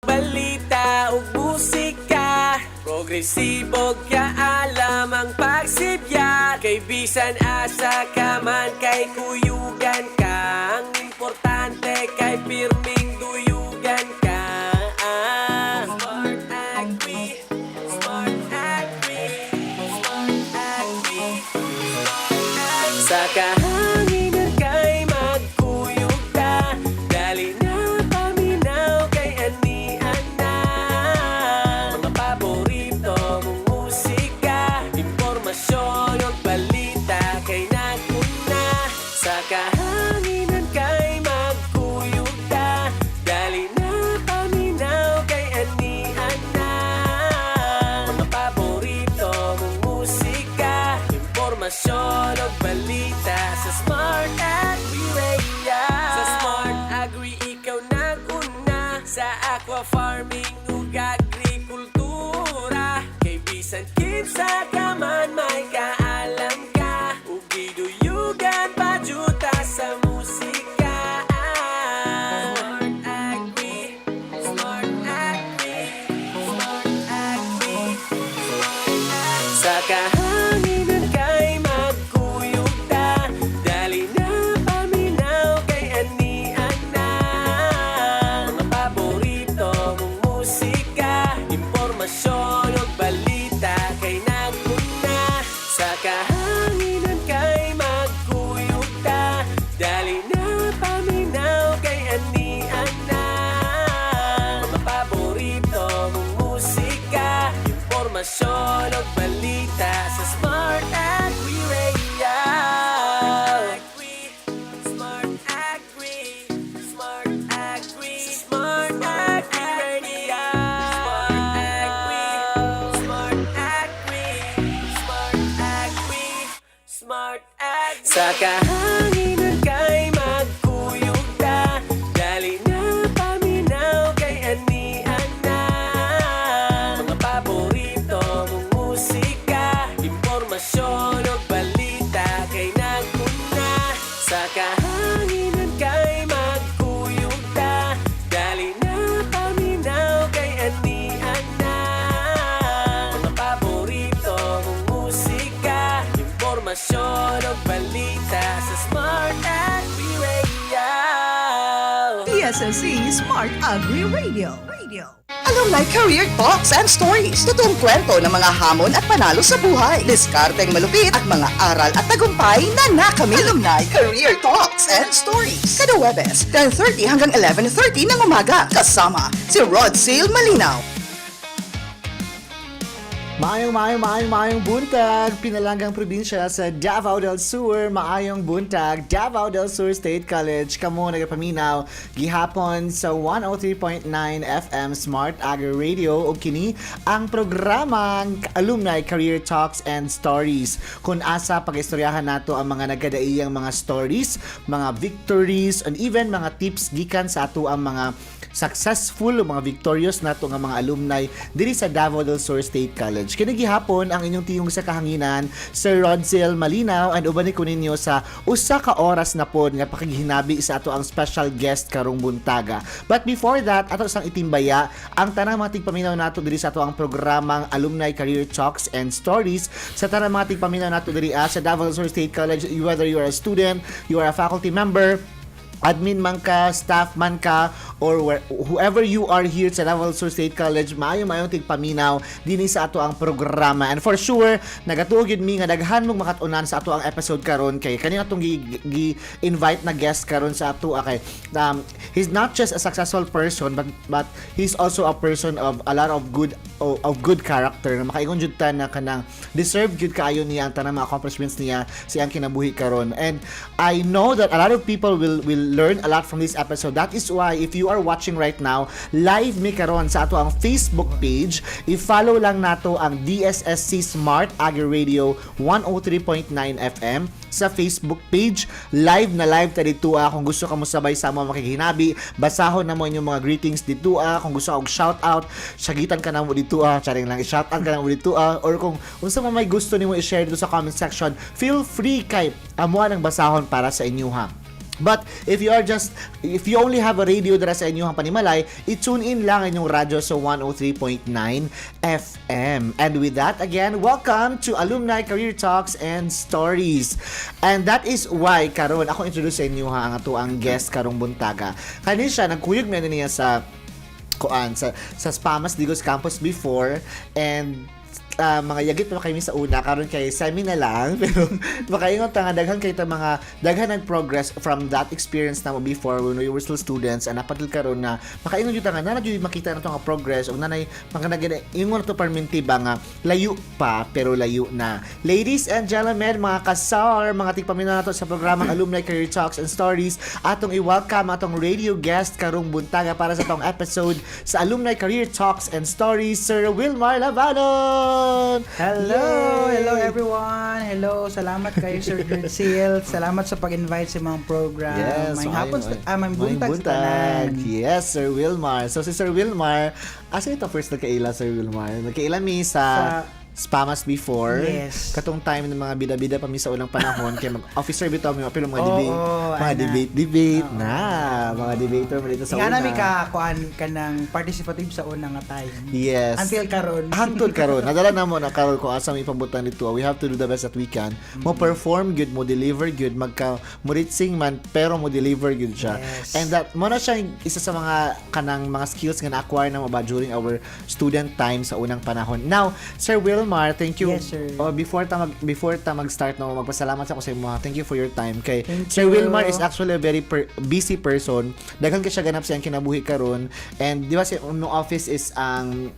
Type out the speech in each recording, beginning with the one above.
Balita ug musika, progresibo kaalam ang pagsibya. Kay bisan asa ka man kay kuyugan ka, ang importante kay pirming duyugan ka. Smart Agri, Smart Agri, Smart Agri, Smart Agri. Sa kahanginan kay magkuyog ta, dali na paminaw kay anian na. Mga paborito mong musika, impormasyon o balita kay naguna. Sa kahanginan kay magkuyog ta, dali na paminaw kay anian na. Mga paborito mong musika, impormasyon o balita sa Smart Agri Radio. Sa Smart Agri ikaw naguna, sa aqua farming ug agrikultura. Kay bisan kinsa ka man may kaalam ka, ug giduyugan pa juta sa musika. Smart Agri, Smart Agri, Smart Agri, Smart Agri. Sa kahanginan kay magkuyog ta, dali na paminaw kay anian na. Mga paborito mong musika, impormasyon o balita kay naguna. Sa kahanginan kay magkuyog ta, dali na paminaw kay anian na. Mga paborito mong musika, impormasyon o balita sa Smart Agri Radio. Smart Agri, Smart Agri, Smart Agri Radio. Smart Agri, Smart Agri, Smart Agri. Sa kahanginan kay magkuyog ta, dali na paminaw kay anian na. Mga paborito mong musika, impormasyon o balita kay naguna. Sa kahanginan kay magkuyog ta, dali na paminaw kay anian na. Mga paborito mong musika, impormasyon o balita sa Smart Agri Radio. PSSC Smart Agri Radio. Alumni Career Talks and Stories. Totoong kwento ng mga hamon at panalo sa buhay. Diskarteng malupit at mga aral at tagumpay na nakamit. Alumni Career Talks and Stories. Kada Webes, 10:30 hanggang 11:30 ng umaga. Kasama si Rod Sale Malinaw. Maayong buntag, pinalanggang probinsya sa Davao del Sur. Maayong buntag, Davao del Sur State College. Kamo nagapaminaw gihapon sa 103.9 FM Smart Agri Radio o kini ang programang Alumni Career Talks and Stories. Kung asa pag-istoryahan nato ang mga nagkadaiyang mga stories, mga victories, and even mga tips gikan sa ato ang mga successful o mga victorious nato nga mga alumni diri sa Davao del Sur State College. Kini gihapon ang inyong tiyong sa kahanginan Sir Rodsel Malinaw and uban ko ninyo sa usa ka oras na pod nga pakigihinabi sa ato ang special guest karong buntaga. But before that, ato sang itimbaya ang tanang mga tigpaminaw nato diri sa ato ang programang Alumni Career Talks and Stories sa tanang mga tigpaminaw nato diri sa Davao del Sur State College, whether you are a student, you are a faculty member, admin man ka, staff man ka, or whoever you are here sa Davao del Sur State College, maayong tigpaminaw dinhi sa ato ang programa. And for sure, nagatuog yun mi nga daghan mong makatunan sa ato ang episode karon kay kanina atong gi-invite na guest karon sa ato kay he's not just a successful person but he's also a person of a lot of good character na makaingon jud ta na kanang deserve gyud kaayo niya ang tanang mga accomplishments niya siyang kinabuhi karon. And I know that a lot of people will learn a lot from this episode. That is why if you are watching right now, live mi karon sa ato ang Facebook page, i-follow lang nato ang DSSC Smart Agri Radio 103.9 FM sa Facebook page. Live na live ta dito kung gusto ka mo sabay sa mo makikinabi, basahon na mo inyong mga greetings dito kung gusto ka og shout out, sagitan ka na mo dito charing lang i-shout out ka na mo dito or kung unsa man may gusto nimo i-share dito sa comment section, feel free kay amo nang basahon para sa inyo ha. But if you only have a radio dara sa inyong panimalay, i-tune in lang inyong radyo sa 103.9 FM. And with that, again, welcome to Alumni Career Talks and Stories. And that is why karon ako introduce sa inyo ang ato ang guest karong buntaga. Kani siya nagkuyog man niya sa Spamas Digos Campus before, and mga yagit pa kami sa una karon kay semi na lang pero makaingon ta nga daghan kay ta mga daghan nag-progress from that experience na mo before when we were still students, and napatil karon na makaingon jud ta nga na jud makita nato nga progress ug nanay mga ingon to permanente ba nga layo pa pero layo na. Ladies and gentlemen, mga kasar, mga tigpaminaw nato sa programang Alumni Career Talks and Stories, atong i-welcome atong radio guest karong buntaga para sa tong episode sa Alumni Career Talks and Stories, Sir Wilmar Labanon. Hello everyone. Hello, salamat kayo Sir Dreadsil. Salamat sa pag-invite sa mga program. May hapon, may buntag sa tanan. Yes, Sir Wilmar. So si Sir Wilmar, asa ito first nagkaila Sir Wilmar? Nagkaila mi sa Spamas before. Yes. Katong time ng mga bida-bida pa mi sa unang panahon kay mag-officer bitaw mi pero mga debate na mga debater mo dito sa una. Nga nami kuan kanang participative sa unang nga time. Yes. Until karon. Nadala na mo na karon ko asa mi pabutan dito. We have to do the best that we can. Mo perform good, mo deliver good, mo sing man pero mo deliver good siya. Yes. And that mo na siya isa sa mga kanang mga skills nga na-acquire na mo ba during our student time sa unang panahon. Now, Sir Wilmar, thank you. Yes, sir. Before ta mag-start no, magpasalamat ako sa imo. Thank you for your time. Kay Thank Sir you. Wilmar is actually a very busy person. Daghan ka siya ganap sa iyang kinabuhi karon. And di ba si no office is ang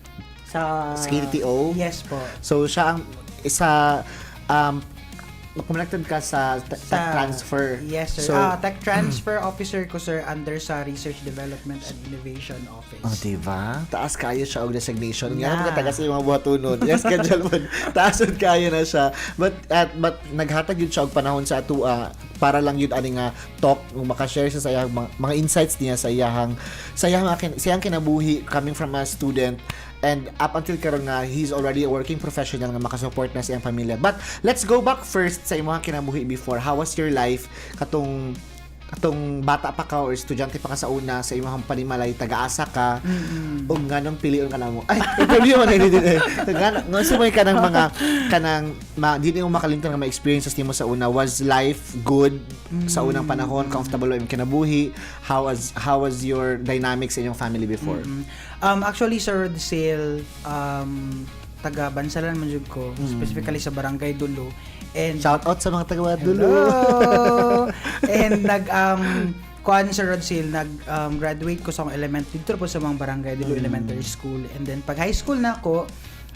sa KTO? Yes po. So siya ang isa connected ka sa tech transfer. Yes, sir. So, Tech transfer officer ko, sir, under sa Research Development and Innovation Office. oh, diba? Taas kayo siya og designation. Nga Na. naman taga sa mga buhatunon. Yes, schedule mo. Taasod kayo na siya. But naghatag yun siya og panahon sa ato para lang yun ani nga talk ug maka-share siya sa iyang mga insights niya sa iyang kinabuhi coming from a student. And up until karon nga he's already a working professional nga makasupport na sa iyang pamilya. But let's go back first sa imong kinabuhi before. How was your life katong bata pa ka or estudyante pa ka sa una sa imong panimalay, taga-asa ka ug nganong pilion ka namo. Ay, interview man ni din. Nga sumay ka ng mga di mo makalimtan nga ma-experiences nimo sa una. Was life good sa unang panahon? Comfortable ba imong kinabuhi? How was your dynamics sa inyong family before? Actually, Sir Rodsil, taga Bansalan man jud ko, specifically sa Barangay Dulo. And Shout out sa mga taga Dulo. hello! And kuan Sir Rodsil, graduate ko sa dito po sa mga Barangay Dulo Elementary School. And then pag high school na ako,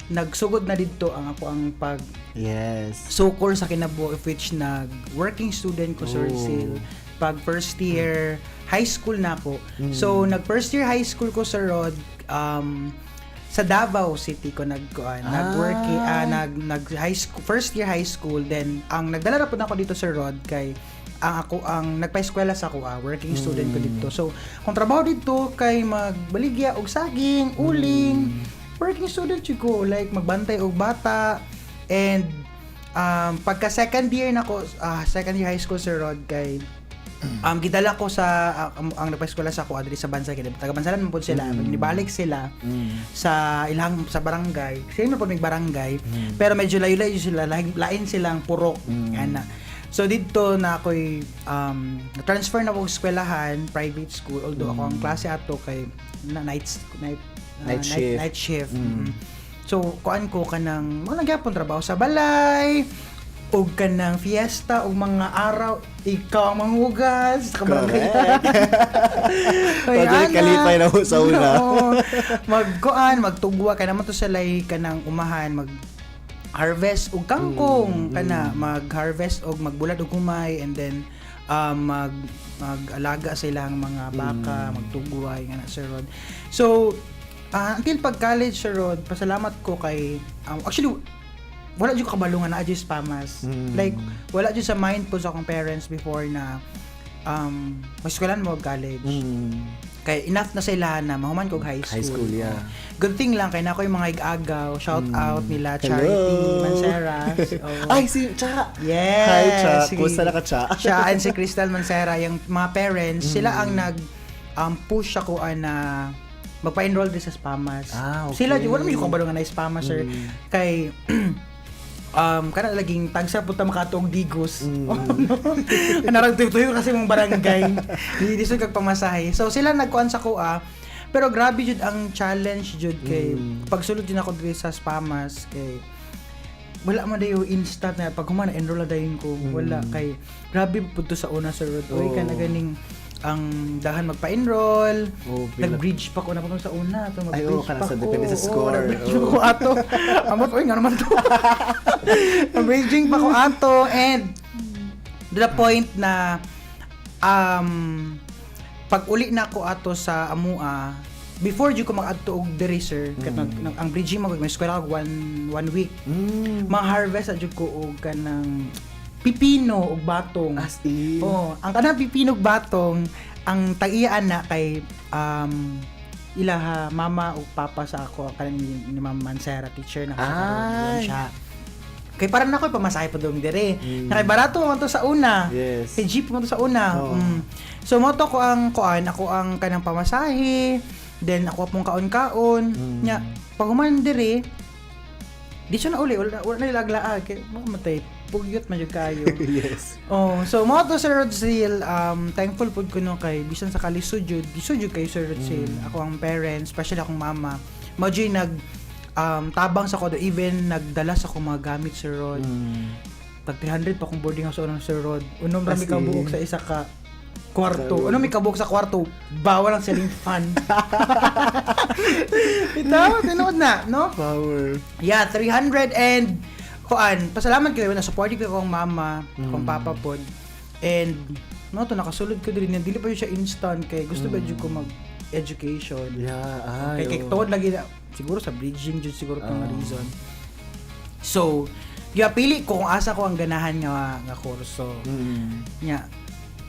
nagsugod na dito ang pag Yes. sukor sa kinabuhi, of which working student ko Sir Rodsil. Pag first year high school na ako. So nag first year high school ko sa Rod, sa Davao City ko nag-working nag high school, first year high school, then ang nagdala na po ako dito sa Rod kay ang nagpa-eskwela sa ako working student ko dito. So kung trabaho dito kay magbaligya og saging, uling, working student ko like magbantay og bata. And pagka second year second year high school sa Rod kay gidala ko sa ang nagpa-eskwela sa ako adri sa Bansay kay taga Bansalan man pud sila. Nibalik sila sa ilang sa barangay. Same na pud mig barangay. Pero medyo layo-layo sila, lain silang purok ana. So dito na ako'y transfer na ko eskwelahan, private school, although ako ang klase ato kay night shift. So kuan ko kanang mga gyapon trabaho sa balay, og kanang fiesta og mga araw ikaw manghugas sa barangay. Pwede kalipay na ho sa una. Magtugwa kay naman to sa lay kanang umahan harvest og kangkong kana mag-harvest og magbulad og humay, and then mag-alaga sa ilang mga baka, magtugway nga na Sir Rod. So until pag college Sir Rod, pasalamat ko kay actually wala jud kabalungan na adjust Spamas. Like wala jud sa mind po sa akong parents before na mas eskwelahan mo college. Kay enough na sila na mahuman kog high school. High school, yeah. Good thing lang kay na ako yung mga igagaw, shout out nila Charity Hello. Manceras. Oh. Ay, si Cha! Yes. Hi, Cha. Sige. Kumusta na ka, Cha? Siya and si Crystal Mancera, yung mga parents, sila ang nag push ako na magpa-enroll din sa Spamas. Ah, okay. Sila, wala mo yung kabalo nga na Spamas, sir. Kay, kana laging tagsa punta makatong digos. Kanarang tuyo kasi mong barangay. Di so kag pamasahe. So sila nagkuan sa kuha. Pero grabe jud ang challenge jud kay pagsulod din ako diri sa Spamas kay wala man dayo instant na pag humana enroll na dayon ko. Wala kay grabe pud to sa una sir Rod. Oy kana ganing ang dahan magpa-enroll. Nag-bridge pa ko na sa una. To Ay, mag-bridge kana pa sa ko. depende sa score. Nag-bridge ko ato. Amot, oy, nga naman to. Nag-bridging pa ko ato and to the point na pag uli na ako ato sa Amua, before di ko mag-adto og diri sir, ang bridging mag may eskwela ko one week. Ma-harvest adjud ko og kanang pipino ug batong. As in. Oh, ang kanang pipino ug batong ang tag-iyaan na kay ilaha mama ug papa sa ako kanang ni Ma'am Mancera teacher na Ay. siya. Kay parang na ko pamasahe pa dong dire. Na kay barato man to sa una. Yes. Kay jeep mo to sa una. Oo. So mo to ko ang kuan, ako ang kanang pamasahe, then ako pong kaon-kaon. Nya pag human dire, di siya na uli, wala na ilaglaan kay mamatay. Pugyot man jud kayo. Yes. Oh, so mo to Sir Rodzil, thankful pud ko no kay bisan sa kalisod jud kay Sir Rodzil. Ako ang parents, especially akong mama. Mo jud nag tabang sa ko do even nagdala sa ko mga gamit Sir Rod. Tag 300 pa kong boarding house unang Sir Rod. Unom ra mi As in. kabuok sa isa ka kwarto. Unom mi kabuok sa kwarto, bawal ang ceiling fan. Ito, tinood na, no? Power. Yeah, 300 and kuan, pasalamat kayo na supportive ko akong mama, akong papa pod. And no to nakasulod ko diri dili pa siya instant kay gusto ba jud ko mag education. Yeah, ay. Kay tuod lagi na siguro sa bridging jud siguro tong reason. So, pili ko kung asa ko ang ganahan nga kurso. Nya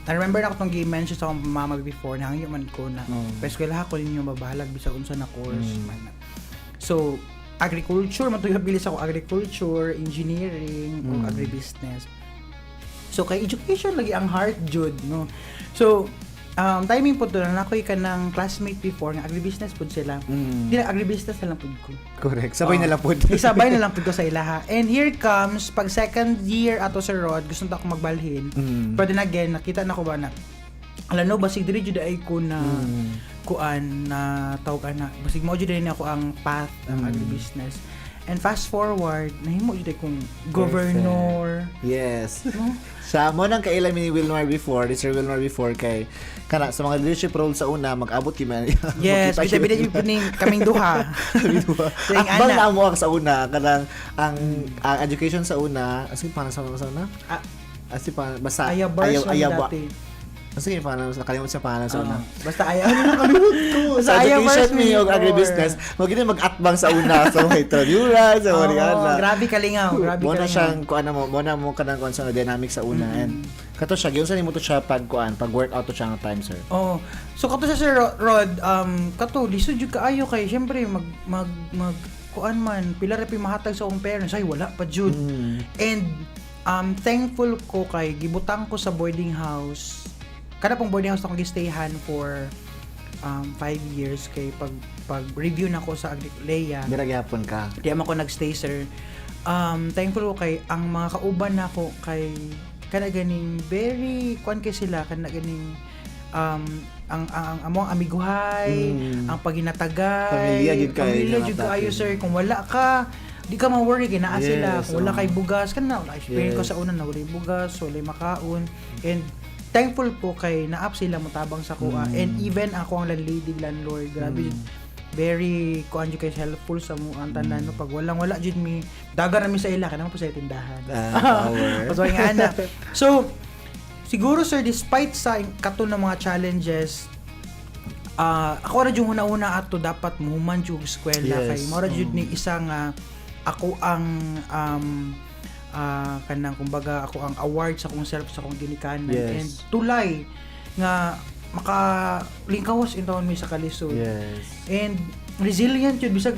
I remember na ko tong game mention sa akong mama before na hangyo man ko na eskwela ko ninyo mabahalag bisa unsa na course man. So, agriculture, matuyabilis ako agriculture, engineering, o agribusiness. So, kay education lagi ang heart jud, no? So, timing po to na ako'y ka ng classmate before, nga agribusiness po sila. Di na agribusiness na lang po ko. Correct. Sabay na lang po. Isabay na lang po ko sa ilaha. And here comes, pag second year ato sa Rod, gusto na ako magbalhin. But then again, nakita na ko ba na, alam no, basig diri jud ay ko na kuan na tawag ana basig mo jud din ako ang path ang agribusiness. And fast forward, nahimo jud kong governor. Yes. Sa mo nang kailan ni Wilmar before, ni Sir Wilmar before kay kana sa mga leadership role sa una mag-abot kami. Yes, bida-bida jud puning kaming duha. Ting Akbang ana. na mo sa una kanang ang education sa una, asig pa sa una. Asig pa basta Ayabars ayaw dati. Sige, paano nakalimutan sa pangalan sa una. Basta ayaw. Nakalimut ko. Sa Sa Ayabars education mi og before. agribusiness, magini mag-atbang sa una sa may Tradura, sa Mariana. Grabe kalingaw, grabe Mo na kalingaw. siyang kuan mo na mo kanang kuan sa dynamic sa una and kato siya gyud sa nimo to siya pag kuan, pag workout to siya nga time sir. Oh. So kato sa Sir Rod, kato lisod jud kaayo kay syempre mag kuan man pila ra pi mahatag sa akong parents ay wala pa jud. And thankful ko kay gibutang ko sa boarding house. Kada pong boarding house akong gistayhan for 5 years kay pag review na ko sa Leia. Dira gyapon ka. Di man ko nagstay sir. Thankful ko kay ang mga kauban nako kay kana ganing very kuan kay sila kana ganing ang among amiguhay, ang paginatagay, Pamilya jud kayo, pamilya nga jud natin. kayo sir kung wala ka di ka ma-worry kay naa sila Yes, kung wala kay bugas kana wala experience ko Yes. sa una na wala bugas wala makaon and thankful ko kay naap sila motabang sa kuha and even ako ang landlord grabe very kuan jud kay helpful sa mo ang tanan no pag wala jud mi dagan na mi sa ila kana po sa tindahan Power. Pasaway nga ana. So, siguro sir, despite sa kato ng mga challenges, ako ra jud una-una ato dapat muhuman jud og eskwela Yes. kay mora jud ni isang ako ang kanang kumbaga ako ang award sa akong self sa akong ginikanan Yes. and tulay nga makalingkawas in taon mi sa kalisod. Yes. And resilient yun bisag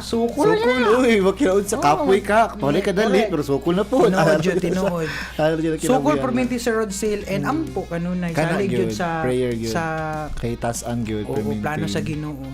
sukol Sukul, na. uy, magkinaod sa kapoy ka. Pwede ka dali, Correct. pero sukul na po. Tinuod yun, tinuod. Sukul Sukol perminti sa Rod Sale and ampo kanunay Kana salig yun gyud, sa prayer gyud. sa Kay tasan gyud oo, perminti. plano sa Ginoo.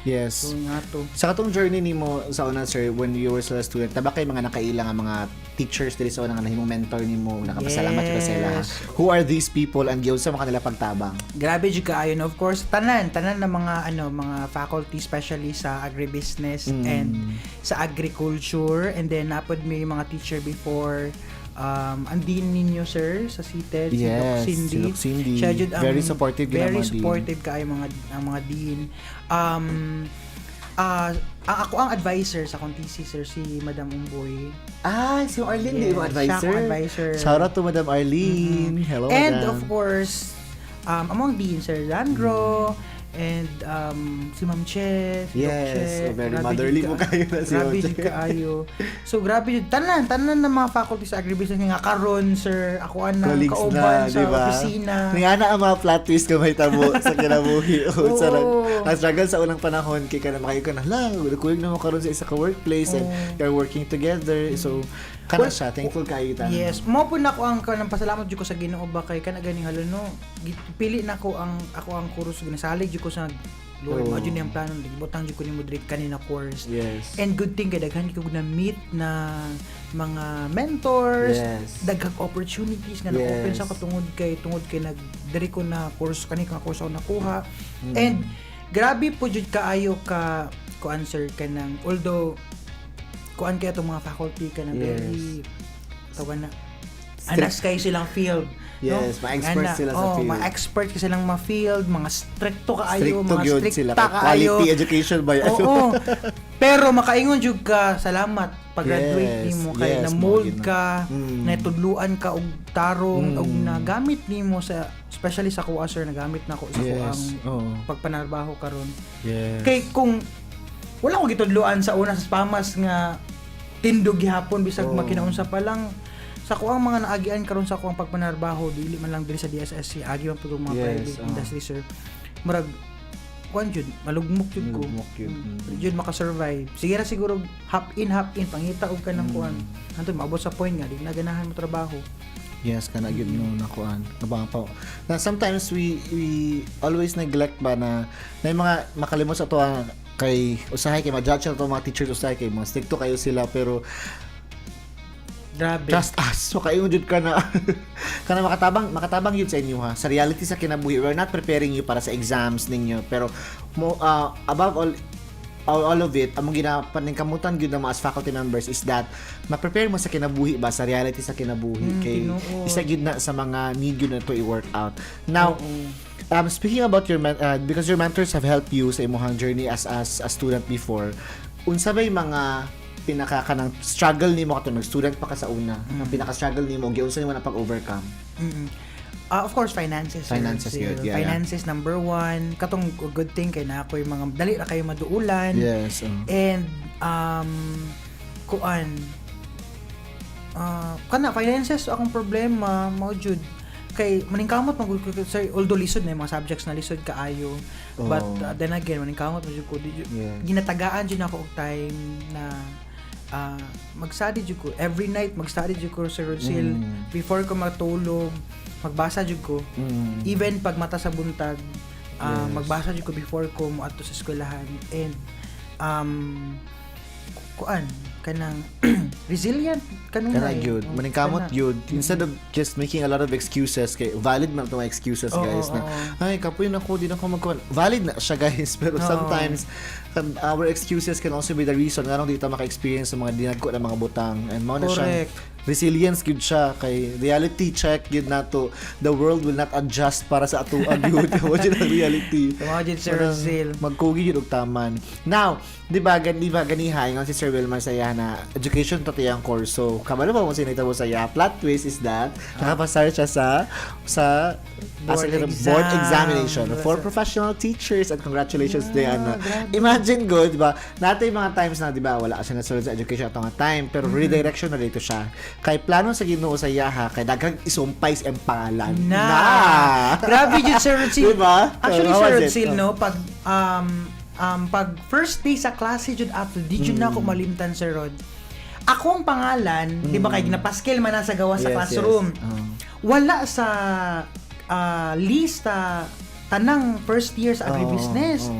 Yes. So nga to. Sa katong journey nimo sa una sir when you were still a student, taba kay mga nakailang nga mga teachers diri sa una nga nahimong mentor nimo, nakapasalamat ka sa ila. Yes. Who are these people and gyud sa mga kanila pagtabang? Grabe jud kaayo no. Of course tanan ng mga mga faculty especially sa agribusiness and sa agriculture, and then napod may mga teacher before ang dean ninyo sir sa seated Yes, si Doc si Doc Cindy. Siya jud ang Very supportive gid ang very mga dean. supportive kaayo ang mga dean. Ang ako ang advisor sa akong thesis sir si Madam Umboy. Ah, si Arlene, di mo Yes, advisor? siya akong advisor. Shout out to Madam Arlene. Hello, And Madam. of course, among dean Sir Landro and si Ma'am Che, si Doc Yes, Che, very grabe motherly jud mo kayo na si Grabe Ma'am jud Che. kaayo. So grabe jud tanan ng mga faculty sa agribusiness nga karon sir, ako ang Colleagues kauban na, sa di ba? opisina. Nga na ang mga plot twist ka may tabo sa kinabuhi. Oo. Ang struggle sa unang panahon, kay ka na makayo ka na, kulig na mo karon sa isa ka workplace and you're working together. So, kana siya, thankful kayo ta. Yes, mo po na ako ang kanang pasalamat jud ko sa Ginoo ba kay kana ganing halono. Pili na ko ako ang kurso ginasalig jud ko sa Lord, Oh. mo jud niyang plano gibutang jud ko nimo diri kanina course. Yes. And good thing kay daghan ko na meet na mga mentors, Yes. daghang opportunities nga Yes. na-open sa ko tungod kay diri ko na course kani ka course ako nakuha. And grabe po jud kaayo ka answer ka ng although kuan kaya itong mga faculty ka na Yes. very tawa na anas kayo silang field. Yes, ma-expert sila sa field. Ma-expert ka silang field, mga stricto kaayo, Stricto mga gyud stricta sila. kaayo. Quality education ba yan? Oo. Pero makaingon jud ka, salamat pag-graduate Yes, nimo kay yes, na mold mga ka, natudluan ka og tarong og Mm. nagamit nimo sa especially sa kuha sir nagamit na ko sa kuang Yes. Oo. pagpanarbaho karon. Yes. Kay kung wala ko gitudluan sa una sa spamas nga tindog gihapon bisag Oo. makinaunsa pa lang sa kuang mga naagian karon sa kuang pagpanarbaho dili man lang diri sa DSSC agi man pud mga Yes, private oo. industry sir. Murag kuan jud malugmok jud ko. Malugmok yun. Jud maka-survive. Sige ra siguro hop in pangita og kanang kuan. Anto maabot sa point nga di na ganahan mo trabaho. Yes, kana gyud no nakuan. Nabangaw. Na sometimes we always neglect ba na yung mga makalimot sa to kay usahay kay ma-judge na to mga teachers usahay kay mga stricto kayo sila pero Grabe. trust us. So kayo jud ka na kana makatabang yun sa inyo ha. Sa reality sa kinabuhi, we're not preparing you para sa exams ninyo pero above all of it, among ginapaningkamutan gyud na mga as faculty members is that ma-prepare mo sa kinabuhi ba sa reality sa kinabuhi kay tinuod. isa gyud na sa mga need yun na to i-work out. Now, speaking about your because your mentors have helped you sa imong journey as a student before, unsa bay mga pinaka struggle nimo katong nag-student pa ka sa una, ang pinaka-struggle nimo giunsa nimo na pag-overcome? Of course, finances. Finances, sir. good. Yeah, finances, number one. Katong good thing kay na ako yung mga dali na kayo maduulan. Yes. And, kuan, kana, finances, akong problema, maujud. Kay, maningkamot, sir, although lisod na yung mga subjects na lisod kaayo. But, then again, maningkamot, maujud ko, Yes. ginatagaan dyan ako og time na mag-study jud ko every night mag-study jud ko sa Rosil before ko matulog magbasa jud ko even pag mata sa buntag magbasa jud ko before ko moadto sa eskwelahan and kuan kanang resilient Kana gyud, maningkamot gyud. Instead of just making a lot of excuses, kay valid man to mga excuses guys na ay kapoy na ko di na ko magkuan. Valid na siya guys pero sometimes our excuses can also be the reason nga nung di ta maka-experience sa mga dinagko na mga butang and mao na siya resilience gyud siya kay reality check gyud nato the world will not adjust para sa ato ang gyud mo gyud ang reality. Imagine Sir Rosil Magkugi gyud og taman. Now, di ba ganihay nga si Sir Wilmar saya na education to tiyang course. So, kabalo ba mo sinita mo saya? Plot twist is that nakapasar siya sa Board board examination exam. for professional teachers and congratulations Diana. grabe. Imagine good, di ba? Natin mga times na, di ba, wala siya nasunod sa education at nga time, pero redirection na dito siya. Kay plano sa Ginoo sa yaha kay daghang isumpay sa iyang pangalan. Grabe yun, Sir Rodsil. Diba? Actually, How Sir was it? Rodsil, no, pag first day sa klase jud after, di jud na ako malimtan, Sir Rod. Ako ang pangalan, di ba kay ginapaskil man na sa gawa sa Yes, classroom. yes. Wala sa lista tanang first year sa agribusiness.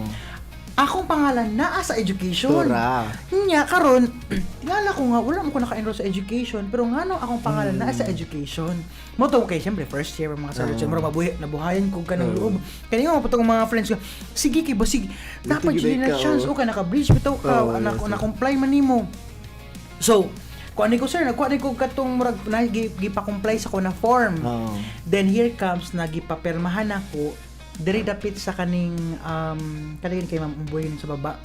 Akong pangalan naa sa education. Tora. Nya karon, tingala ko nga wala mo ko naka-enroll sa education, pero ngano akong pangalan naa sa education. Mo to kay syempre first year mga sa education, mura nabuhayan ko kanang loob. Kani mo patong mga friends ko, sige kay sige, dapat Sige, jud na ikaw, chance o kay naka-bridge bitaw ka, anak ko na comply man nimo. So, kuan ko sir, nagkuan ko katong murag gipa-comply sa ko na form. Then here comes nagipapirmahan ako diri dapit sa kaning kanang kay Ma'am Umboy sa baba.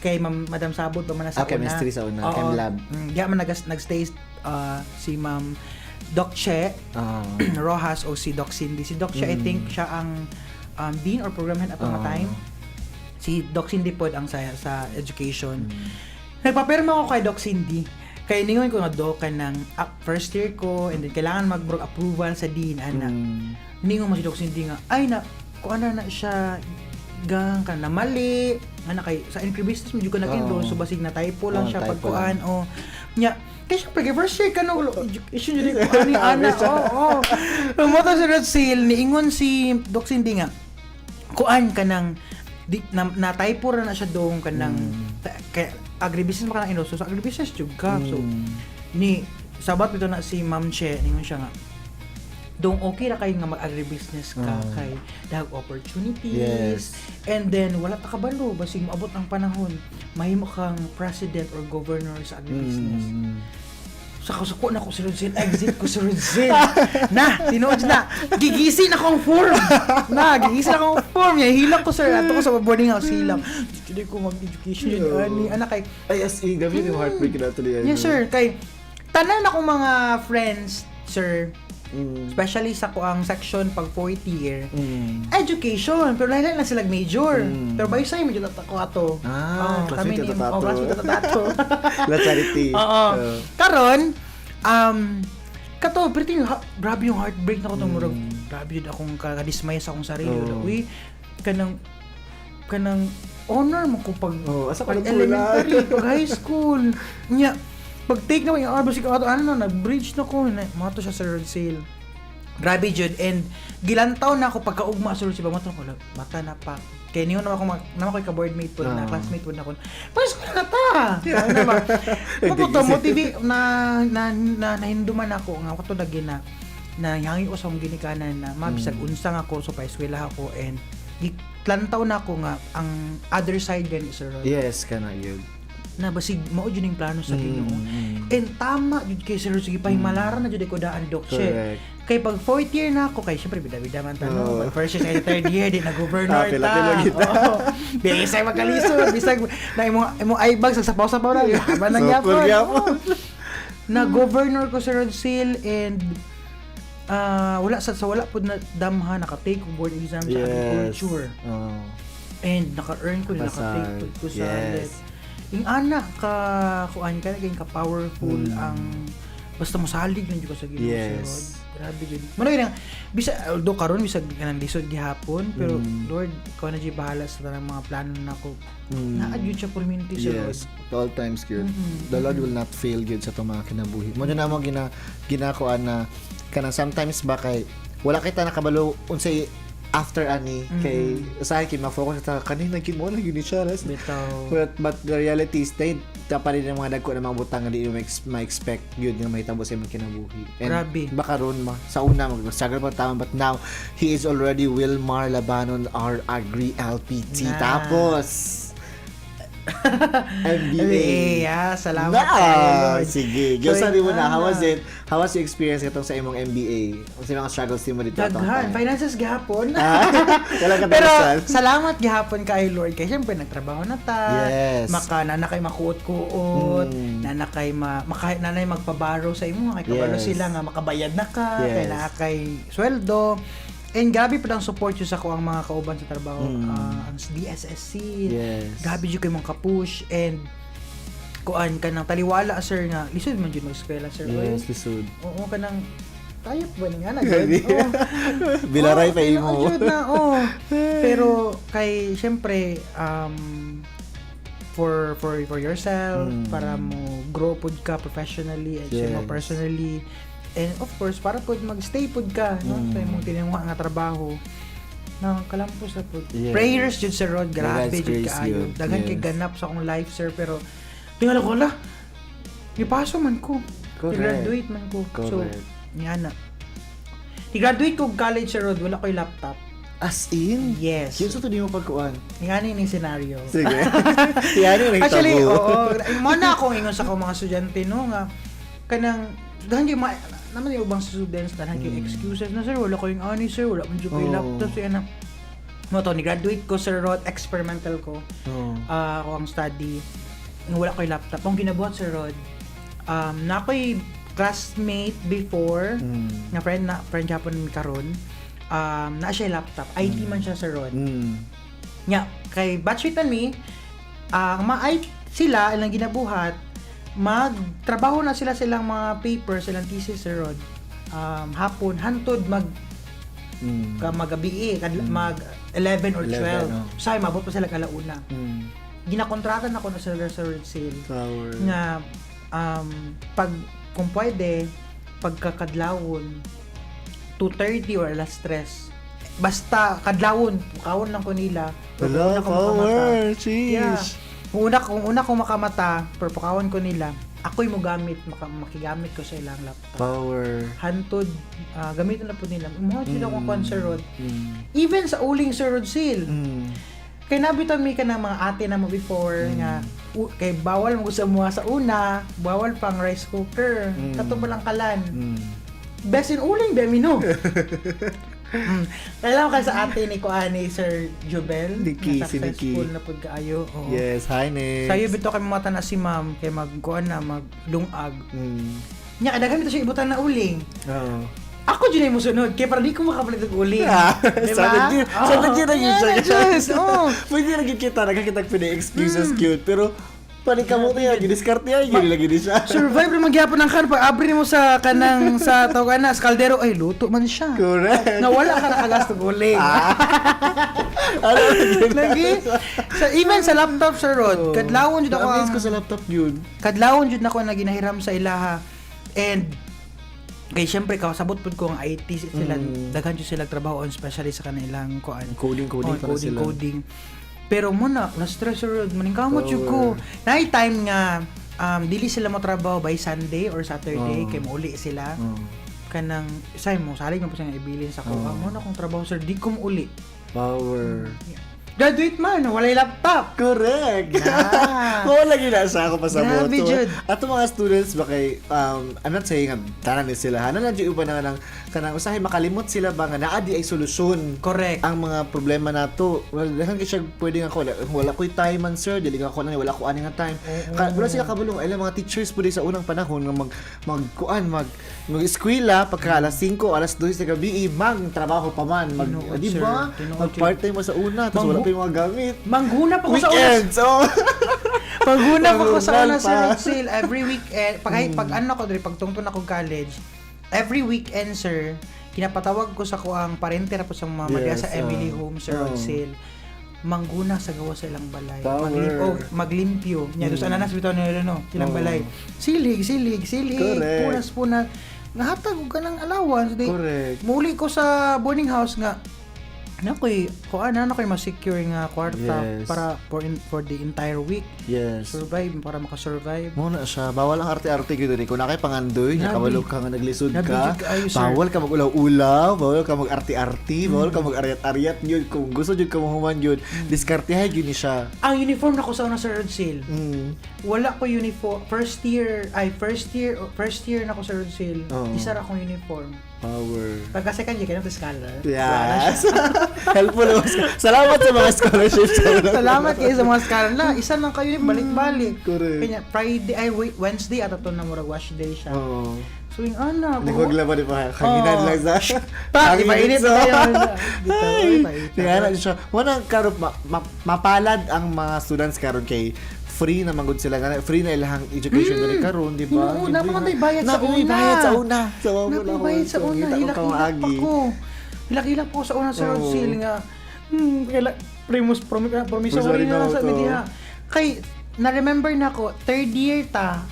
Kay Madam Sabot ba man sa una. Chemistry sa una, Oo. chem lab. Diya man nagstay si Ma'am Doc Che Rojas o si Doc Cindy. Si Doc Che, I think siya ang dean or program head at the time. Si Doc Cindy pod ang sa education. Nagpapirma ako kay Doc Cindy. Kay ningon ko nga Doc kanang first year ko and then kailangan mag-approval sa dean ana. Ningon mo si Doc Cindy nga ay na kung ano na siya gang ka na mali nga kay sa agribusiness medyo ko nag-enroll so basig na typo lang siya typo pagkuan o nya kay syempre kay first year ka no education yun ko ani ana mo ta sa red seal niingon si Doc Cindy nga kuan ka nang na typo ra na siya dong kanang kay agribusiness pa ka na enroll so sa agribusiness jud ka so ni sabat bitaw na si Ma'am Che ningon siya nga dong okay ra kay nga mag-agribusiness ka kay dahag opportunities and then wala ta kabalo basig maabot ang panahon mahimo kang president or governor sa agribusiness sa kasuko na ko si Rodzel exit ko si Rodzel na tinuod na gigisin akong form ya hilak ko sir ato ko sa boarding house hilak hindi ko mag-education ani anak kay Ay, as in, gabi yung heartbreak na tuloy. yes sir kay tanan akong mga friends sir especially sa ko ang section pag fourth year education pero lain lang sila major pero by say medyo tatako ato kami ni classmate tatato La charity. karon kato pretty grabe yung heartbreak na ko tong murag grabe yun akong kadismaya sa akong sarili uy kanang honor mo ko pag asa ka pag nagpula? elementary pag high school nya pag take na ko yung arbos ikaw ato nag-bridge na ko mato siya sa road sale grabe jud and gilantaw na ako pagkaugma sa road sale mata na pa kaya niyo naman ako ka-boardmate po na classmate po na ko pas ko na ta ano ba maputo motive na nahinduman ako nga kato lagi na hangi ko sa mong ginikanan na mabisag unsa nga kurso pa eskwela ako and gitlantaw na ako nga ang other side gani sir Yes, kana yun. na basig mao jud ning plano sa Ginoo. And tama jud kay sir sige pahimalaran na jud ko daan Doc Che. Correct. Kay pag fourth year na ako kay syempre bida-bida man tanong. Pag first year kay third year di na governor pila-pila kita. Bisag magkalisod, bisag na imo ay bag sa sapaw-sapaw na. Haban nang yapon. Na governor ko sa Rodsil and wala pud na damha naka-take board exam sa agriculture. And naka-earn ko naka-take ko sa yung anak kuan ka kay ka powerful ang basta mo salig lang jud ko sa Ginoo Yes. grabe jud mano yun bisa although karon bisag kanang lisod gihapon pero Lord ikaw na jud bahala sa tanang mga plano nako naa jud siya permanente sa Lord Yes, at all times good. The Lord will not fail good sa itong mga kinabuhi. Mo na mo ginakuan na kanang sometimes ba kay wala kita nakabalo unsay after ani kay usahay kay ma-focus ta kanina gid mo lang yun siya rest bitaw but the reality is they taparin ng mga dagko na mga butang nga di ma-expect yun nga mahitabo sa imong kinabuhi and Grabe. baka ron sa una mag-struggle pa tama but now he is already Wilmar Labanon our Agri LPT tapos MBA. Salamat Na! Lord. Sige. So, Sabi mo na, ina how was it? How was your experience katong sa imong MBA? Kasi mga struggles mo dito. Daghan, finances gihapon. Wala ka Pero tapusan. salamat gihapon kay Lord kay syempre nagtrabaho na ta. Yes. Nana kay makuot-kuot, nana kay nanay magpabaro sa imo kay kabalo Yes. sila nga makabayad na ka, Yes. kay naa kay sweldo. And grabe pa ang support yun sa ko ang mga kauban sa trabaho, ang DSSC. Yes. Grabe yun kayo mga kapush and kuan ka ng taliwala sir nga lisod man jud mag-eskwela sir. Yes, lisod. Oo ka nang tayop ba ni nga na gud. Oo. Bilaray pa Oo, imo. jud na, oo. Pero kay syempre for yourself para mo grow pud ka professionally and Yes. mo personally, and of course para pud magstay pud ka no sa imong tinanguha nga trabaho na kalampos na pud. Yes. Prayers jud sir Rod, grabe God's jud grace kaayo. yun. Daghan kay Yes. ganap sa akong life sir, pero tingala ko la gipaso man ko. Correct. Graduate man ko. So Correct. niya na. Graduate ko college sir Rod, wala ko'y laptop. As in? Yes. Kinsa to di mo pagkuan? Yan yung scenario. Sige. Yan yung nagtabo. Actually, oo. Mo na akong ingon sa akong mga estudyante, no, nga, kanang, dahan yung mga, naman yung ubang students, dahan yung excuses na, sir, wala ko yung ani, sir, wala man yung laptop, so yan na. Mo to, ni-graduate ko, sir Rod, experimental ko, ako ang study, wala ko yung laptop. Ang ginabuhat, sir Rod, na ako'y classmate before, nga friend Japon mi karon, na siya yung laptop, IT man siya, sir Rod. Nya kay batchmate man mi sila ilang ginabuhat magtrabaho na sila silang mga papers silang thesis sir Rod hapon hantod magabi mag 11 or 12 no? say mabot pa sila kalauna ginakontratan ako na sila sa Red Sale Power. nga pag kung pwede pagkakadlawon 2:30 or alas 3 basta kadlawon kawon lang ko nila Hello, power. yeah. Sheesh. Kung una ko makamata pero pakawan ko nila ako'y mo gamit makigamit ko sa ilang laptop Power. hantod gamitin na po nila mo sila kung concert Rod even sa uling Sir Rod Seal kay nabitan mi ka ng mga ate na mo before nga kay bawal mo sa mga sa una bawal pang rice cooker kato lang kalan best in uling bemino Kailangan ka sa ate ni Kuani Sir Jubel Nikki, na si Nikki. successful na pud kaayo. Oo. Yes, hi Nick. Sayo bito kay mamata na si ma'am kay magkuan na maglungag. Nya kadaghan bito siya ibutan na uling. Oo. Ako dyan mo sunod kay para di ko makapalit og uling. Sana dyan na yun siya. Oo. Pwede na yun kita, nagkakita ko na excuses cute, pero panik ka mo niya, giniskarte yan, yun lagi din siya. Survive rin magyapon ang kan pag abri mo sa kanang sa tawag na sa kaldero ay luto man siya. Correct. Nawala ka nakagasto uling. Ano Lagi. Sa even sa laptop Sir Rod, kadlawon jud ako Na-amaze ang ko sa laptop yun. kadlawon jud nako na ginahiram sa ilaha. And kay syempre kasabot pud ko ang IT sila daghan jud sila trabaho on especially sa kanilang kuan Coding para sila. coding. Pero mo na stress Rod maningkamot jud ko. Nay time nga dili sila mo trabaho by Sunday or Saturday kay mauli sila. Kanang say mo salig mo pa siya nga ibilin sa ko. Mo na akong trabaho sir di ko mauli. Power. Graduate man, walay laptop. Correct! Yeah. Oo, lagi na sa ako pa sa Grabe, moto. Jud. At ang mga students ba kay, I'm not saying nga, tanan ni sila. Ano na dyan uban na kanang usahay makalimot sila ba nga naadi ay solusyon. Correct. Ang mga problema na to. Well, dahan kay siya pwede nga ko, wala ko'y time man sir, dili nga ko na, wala ko ani nga time. Wala sila kabulong, ay mga teachers po sa unang panahon nga mag-eskwela pagka alas 5, alas 2 sa gabi, magtrabaho pa man. Tinuod, Di ba? sir. Tinuod, Mag-part-time mo sa una, tapos wala pa yung mga gamit. Manghuna pa ko sa unas. Weekends! Oh. Paghuna pa ko sa Paghunal unas pa. sir sale every weekend. Pag ano ko diri pagtungtong ako college, every weekend sir, kinapatawag ko sa kuang parente ra po sa mga magya sa Emily Home sir on sale. Mangguna sa gawa sa ilang balay. Power. Maglimpyo. Nya dos ananas bitaw nila no, ilang balay. Silig. Correct. Punas. Nahatag og kanang allowance di. Correct. Muli ko sa boarding house nga nakoy ma-secure nga kwarta Yes. para for the entire week Yes. survive para makasurvive. Muna siya, bawal ang arte-arte gito ni. Kung nakay pangandoy, Grabe. nakabalog ka nga naglisod Grabe ka, jud kaayo, sir. bawal ka mag-ulaw-ulaw, bawal ka mag-arte-arte, bawal ka mag-aryat-aryat yun. Kung gusto yun ka mahuman yun, diskartehay yun ni siya. Ang uniform nako sa una sa Red Seal. Wala ko uniform first year nako sa Red Seal. Oo. Isa ra akong uniform. Power. Pagka second year kanang scholar. Yes. Helpful naman. Salamat sa mga scholarships. Salamat kayo sa mga scholar na isa lang kayo ni balik-balik. Correct. Kanya Wednesday at ato na murag wash day siya. Oo. So yung ana, Hindi ko aglaba di pa. Kanginan lang sa. Pa, ipainit na tayo. Tingnan na siya. Wanang karon mapalad ang mga students karon kay free na magud sila nga free na ilang education diri karon, di ba? Oo, napamatay bayad sa una. Bayad sa una. So, Napabayad sa una. Hilak-hilak pa ko. Hilak-hilak po sa una sa road sale nga. Promissory na sa media. Kay na-remember na ko, third year ta,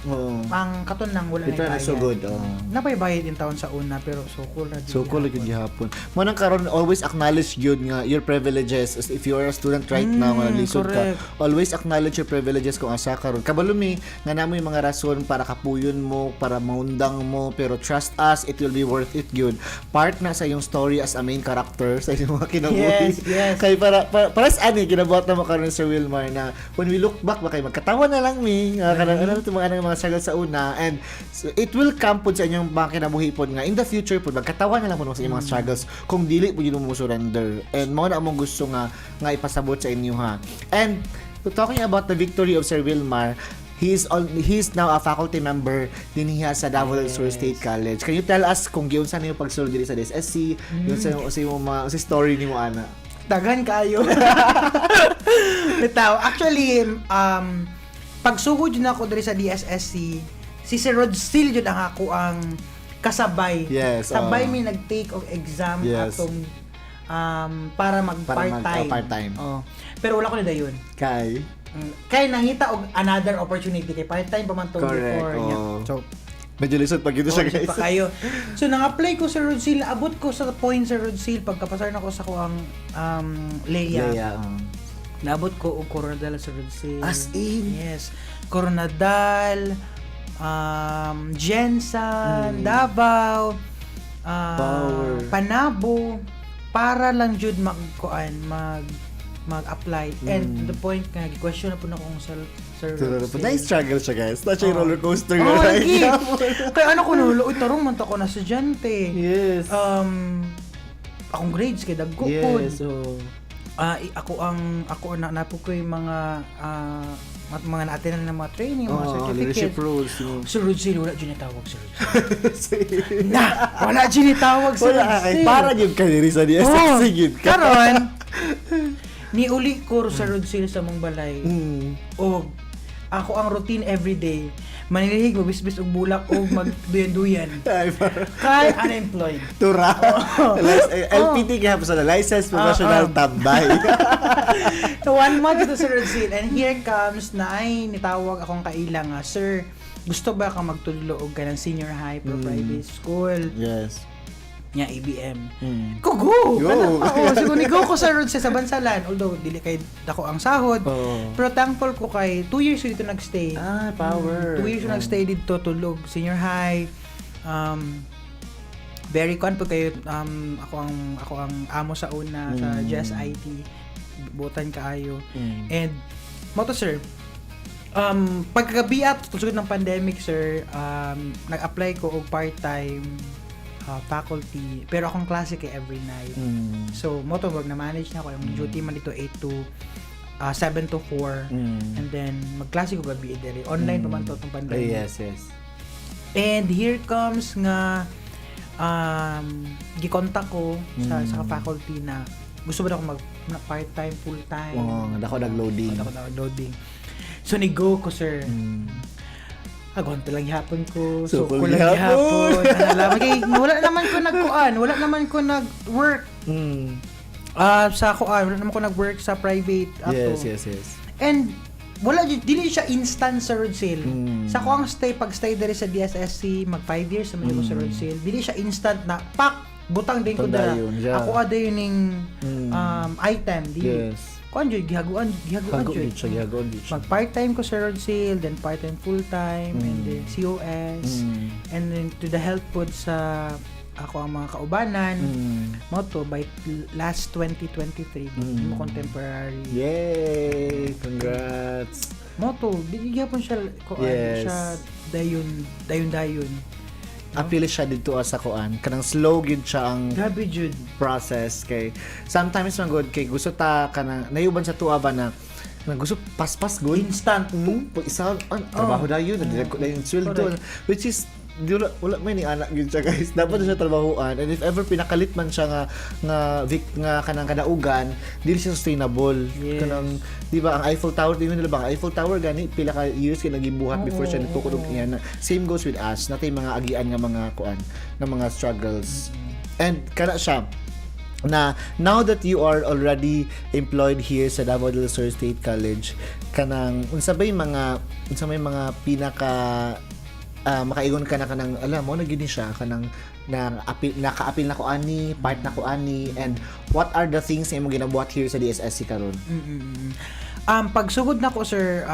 ang katon nang wala Ito na na so good. Napaybayad din taon sa una, pero so cool na. So cool yun gihapon. Mo nang karon always acknowledge yun nga your privileges. If you are a student right now nga lisod ka, correct. always acknowledge your privileges kung asa karon. Kabalumi nga namo yung mga rason para kapuyon mo, para maundang mo, pero trust us, it will be worth it gyud. Part na sa yung story as a main character sa inyong mga kinabuhi. Yes. Kay para sa ani ginabuhat na mo karon Sir Wilmar na when we look back bakay magkatawa na lang mi kanang ano mga struggles sa una, and so, it will come pud sa inyong mga kinabuhi pod nga in the future pud magkatawa na lang pud sa inyong mga struggles kung dili pud yun mo surrender, and mao na among gusto nga ipasabot sa inyo ha. And talking about the victory of Sir Wilmar, he's now a faculty member din hiya sa Davao del Sur State College. Can you tell us kung giunsa niyo pagsulod diri sa DSSC, yung sa story nimo ana? Daghan kayo. Bitaw, actually, pagsugod yun ako diri sa DSSC, si Sir Rod still yun ang ako ang kasabay. Yes, Sabay mi nag-take of exam yes. atong para mag-part-time. Part-time. Pero wala ko na dayon. Kaya nangita og another opportunity kay part-time pa man to Correct. before niya. So, medyo lisod pag ito siya guys. pa kayo. So nang-apply ko sa Rod Seal, abot ko sa point sa Rod Seal pagkapasar na ko sa ko ang Leia. Naabot ko og Coronadal sa Rod Seal. As in? Yes. Coronadal, Jensen, Davao, Power. Panabo, para lang jud mag-apply. And the point nga, question na po na kung sa Rod Seal. Nice struggle siya guys. Not siya roller coaster Oh, nga lagi. right. Kaya ano ko nulo, tarong man ta ko na estudyante. Yes. Akong grades kay dagko Yes. pod. Ako napo ko yung mga na-attend na mga training, mga leadership certificates. roles. Sir Rod Seal, wala dyan itawag Sir Rod Seal. Wala dyan itawag Sir Wala Rod kay Seal. para yun ka diri sa DSSC gid ka. Karon, niuli ko sa Rod Seal sa mong balay. O ako ang routine everyday, manilihig, magbisbis og bulak o magduyan-duyan. Kay unemployed. Tura. LPT kaya po sa license professional tambay. So 1 month ito sa Rod Seal, and here comes na ay nitawag akong kailang nga, sir, gusto ba ka magtudlo og kanang senior high pro private school? Yes. Nya ABM. Go! Siguro ni go ko sa Rod Seal sa Bansalan, although dili kay dako ang sahod. Pero thankful ko kay 2 years ko dito nagstay. Power. 2 years ko nagstay dito tulog senior high. Very confident kayo, ako ang amo sa una sa Jazz IT, butan kaayo. And mo to sir, pagkagabi at tusugod ng pandemic sir, nag-apply ko og part-time faculty, pero akong klase kay every night. So mo to wag na manage na ako, yung duty man dito 8 to 7 to 4, and then magklase ko gabi diri online pa man to tong pandemic. Yes. And here comes nga gi-contact ko sa faculty na gusto ba ako mag part-time, full-time. Dako nag-loading. So ni-go ko sir. Agon lang hapon ko. So, So kulang hapon. Wala naman ko nag-work. Wala naman ko nag-work sa private ato. Yes. And wala dili siya instant sa Rod Seal. Sa ko ang pag-stay diri sa DSSC, mag 5 years naman ko sa Rod Seal. Dili siya instant na butang din ko dara. Ako ada yun ning item di. Yes. Kuan jud gihaguan Gihagoon dito. Mag part-time ko sa Rod Seal, then part-time full-time, and then COS, and then to the health pod sa ako ang mga kaubanan. Moto by last 2023 mo contemporary. Yay! Congrats! Moto di gyapon siya siya dayon. Appeal siya dito sa kuan. Kanang slow gid siya ang Grabe jud. process kay sometimes man good kay gusto ta kanang nayuban sa tuwa ba na gusto paspas good Instant. isa trabaho dayon nagdagko dayon sweldo, which is wala may ni anak gyud siya guys. Dapat na siya trabahuan, and if ever pinakalit man siya nga kanang kadaugan, dili siya sustainable. Yes. Kanang di ba ang Eiffel Tower, tingnan nila ba ang Eiffel Tower gani pila ka years kay nagibuhat before siya nitukod og iyan. Same goes with us. Natay mga agian nga mga kuan, nga mga struggles. And kana siya na now that you are already employed here sa Davao del Sur State College, kanang unsa may mga pinaka makaigon ka na kanang alam mo na gini siya kanang naka-apil na ko ani, part na ko ani, and what are the things na imong ginabuhat here sa DSSC karon? Pagsugod na ko, sir,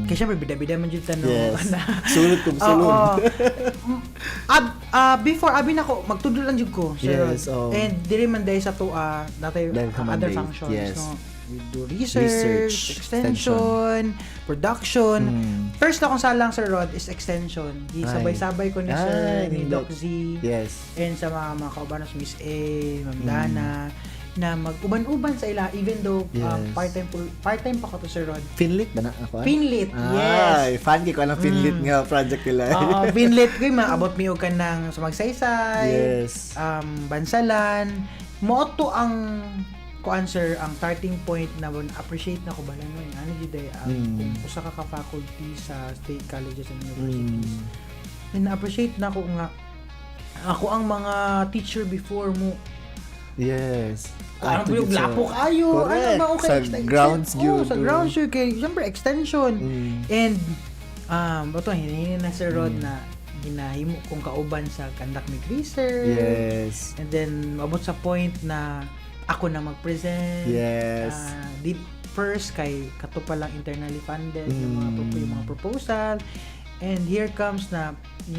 kaya syempre, bida-bida man dyan tanong. Yes. Sulod kong sulod. Before, abi na ko, magtudlo lang dyan ko, sir. Yes, And dili man dahil sa to, natay Dahil ka man other dahil, functions, yes. no? We do research, extension, production. First na kung saan lang, Sir Rod, is extension. Sabay-sabay ko ni Sir, ni Doc Z, Yes. and sa mga kaubanos, Miss A, Ma'am Dana, na mag-uban-uban sa ila, even though Yes. part-time pa ko to, Sir Rod. Finlit ba na ako? Pinlit, Ay, yes. fan ko ng Finlit nga project nila. Pinlit ko yung mga abot mi ka ng sa magsaysay, Yes. bansalan. Mo to ang answer ang starting point na appreciate na ko ba lang yun. Ano yun day, kung usa ka faculty sa state colleges and universities. Na-appreciate na ko nga ako ang mga teacher before mo. Yes. Ano yung lapo kayo? Correct. Ano ba? Okay. Sa grounds yun. Sa grounds yun. Kaya, siyempre, extension. And, ito, hinihinin na Sir Rod na ginahimo kong kauban sa conduct mig research. Yes. And then, abot sa point na ako na mag-present. Yes. First, kay kato pa lang internally funded yung mga proposal. And here comes na,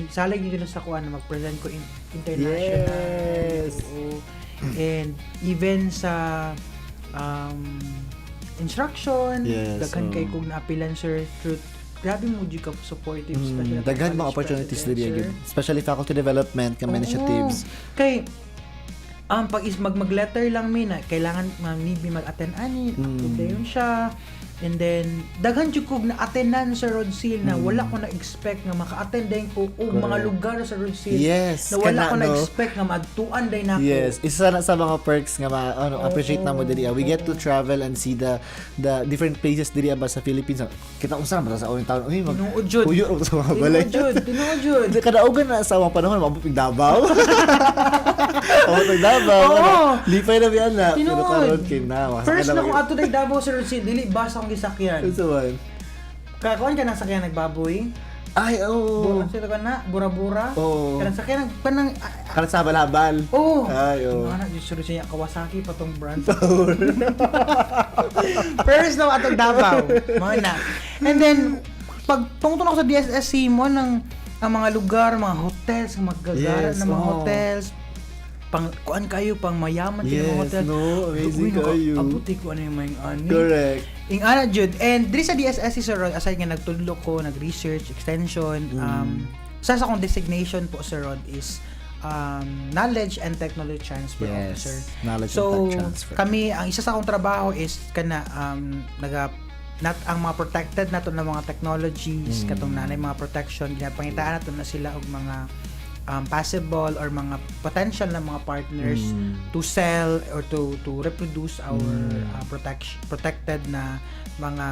salag yun sa kuan na mag-present ko international. Yes. Oo. And even sa instruction, Yes, daghan kay kong naapilan, sir, through grabe mo di ka supportive, especially at Daghan mga college opportunities president, diri sir. especially faculty development kang initiatives. Kay pag mag-letter lang mi na kailangan maybe mag-attend ani, yun siya. And then daghan jud kog na-attendan sa Rod Seal na wala ko na-expect nga maka-attend din ko og mga lugar sa Rod Seal. Yes, Na wala kana, ko no? na-expect nga maadtuan din nako. Yes, isa na sa mga perks nga appreciate na mo diri. We get to travel and see the different places diri ba sa Philippines. Kita unsa man sa unang taon. Uy, Tinuod jud. Puyo sa mga balay. Tinuod jud. Kadaugan na sa mga panahon mabupig Davao. Mabupig Davao. Oo. Lipay na biyan na. Pero Tinuod. karon kay na. First na kung ato day Davao sa Rod Seal, dili basa akong gisakyan. Unsa man? Kakuan ka ng sakyan nagbaboy. Ay, oo. Ano sila ka na? Bura-bura. Oo. Kanang sakyan panang Karat sa balabal. oh. Ay, oo. Ano na sure siya Kawasaki pa tong brand. First na atong Davao. Mga na. And then pag tungtong ako sa DSSC mo ang mga lugar, mga hotels, magagara Yes, ng mga oo. hotels. Kuan kayo pang mayaman kayo mga Yes, hotel. no, amazing Uy, kayo. Abuti ko ano yung mga ani. Correct. Ing ana jud. And diri sa DSSC Sir Rod, aside nga nagtudlo ko, nag-research, extension, sa akong designation po Sir Rod is knowledge and technology transfer Yes, officer. knowledge and So tech transfer. kami ang isa sa akong trabaho is kana ang mga protected nato na mga technologies katong nanay mga protection ginapangitaan nato na sila og mga possible or mga potential na mga partners to sell or to reproduce our protected na mga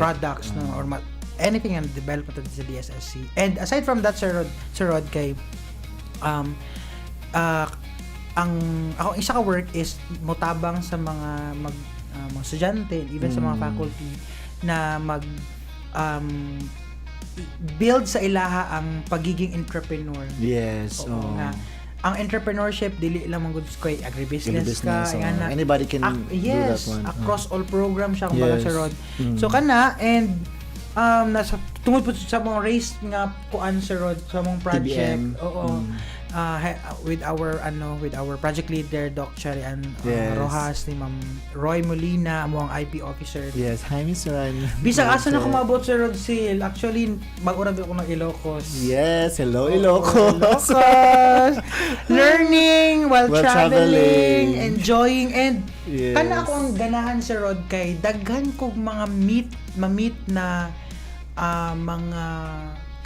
products no or anything in development sa DSSC. And aside from that Sir Rod kay ang ako isa ka work is motabang sa mga mga estudyante even sa mga faculty na build sa ilaha ang pagiging entrepreneur. Yes. Oo, nga. Ang entrepreneurship dili lang man gud kay agribusiness ka, Agribusiness, ana. anybody can do yes, that one. across all program siya kumbaga Yes. sa Rod. So kana and nasa tungod po sa mga race nga kuan sa Rod sa mga project. TBM. Oo. With our project leader Doc Cherry and Yes. Rojas ni Ma'am Roy Molina mo ang IP officer. Yes, hi Miss Ron. Bisag asa na kumabot sa Rod Seal. Actually, mag-urag ako ng Ilocos. Yes, hello Ilocos. Ilocos. Learning while While traveling, traveling. enjoying, and Yes. kana ako ang ganahan sa Rod kay daghan kog mga ma-meet na mga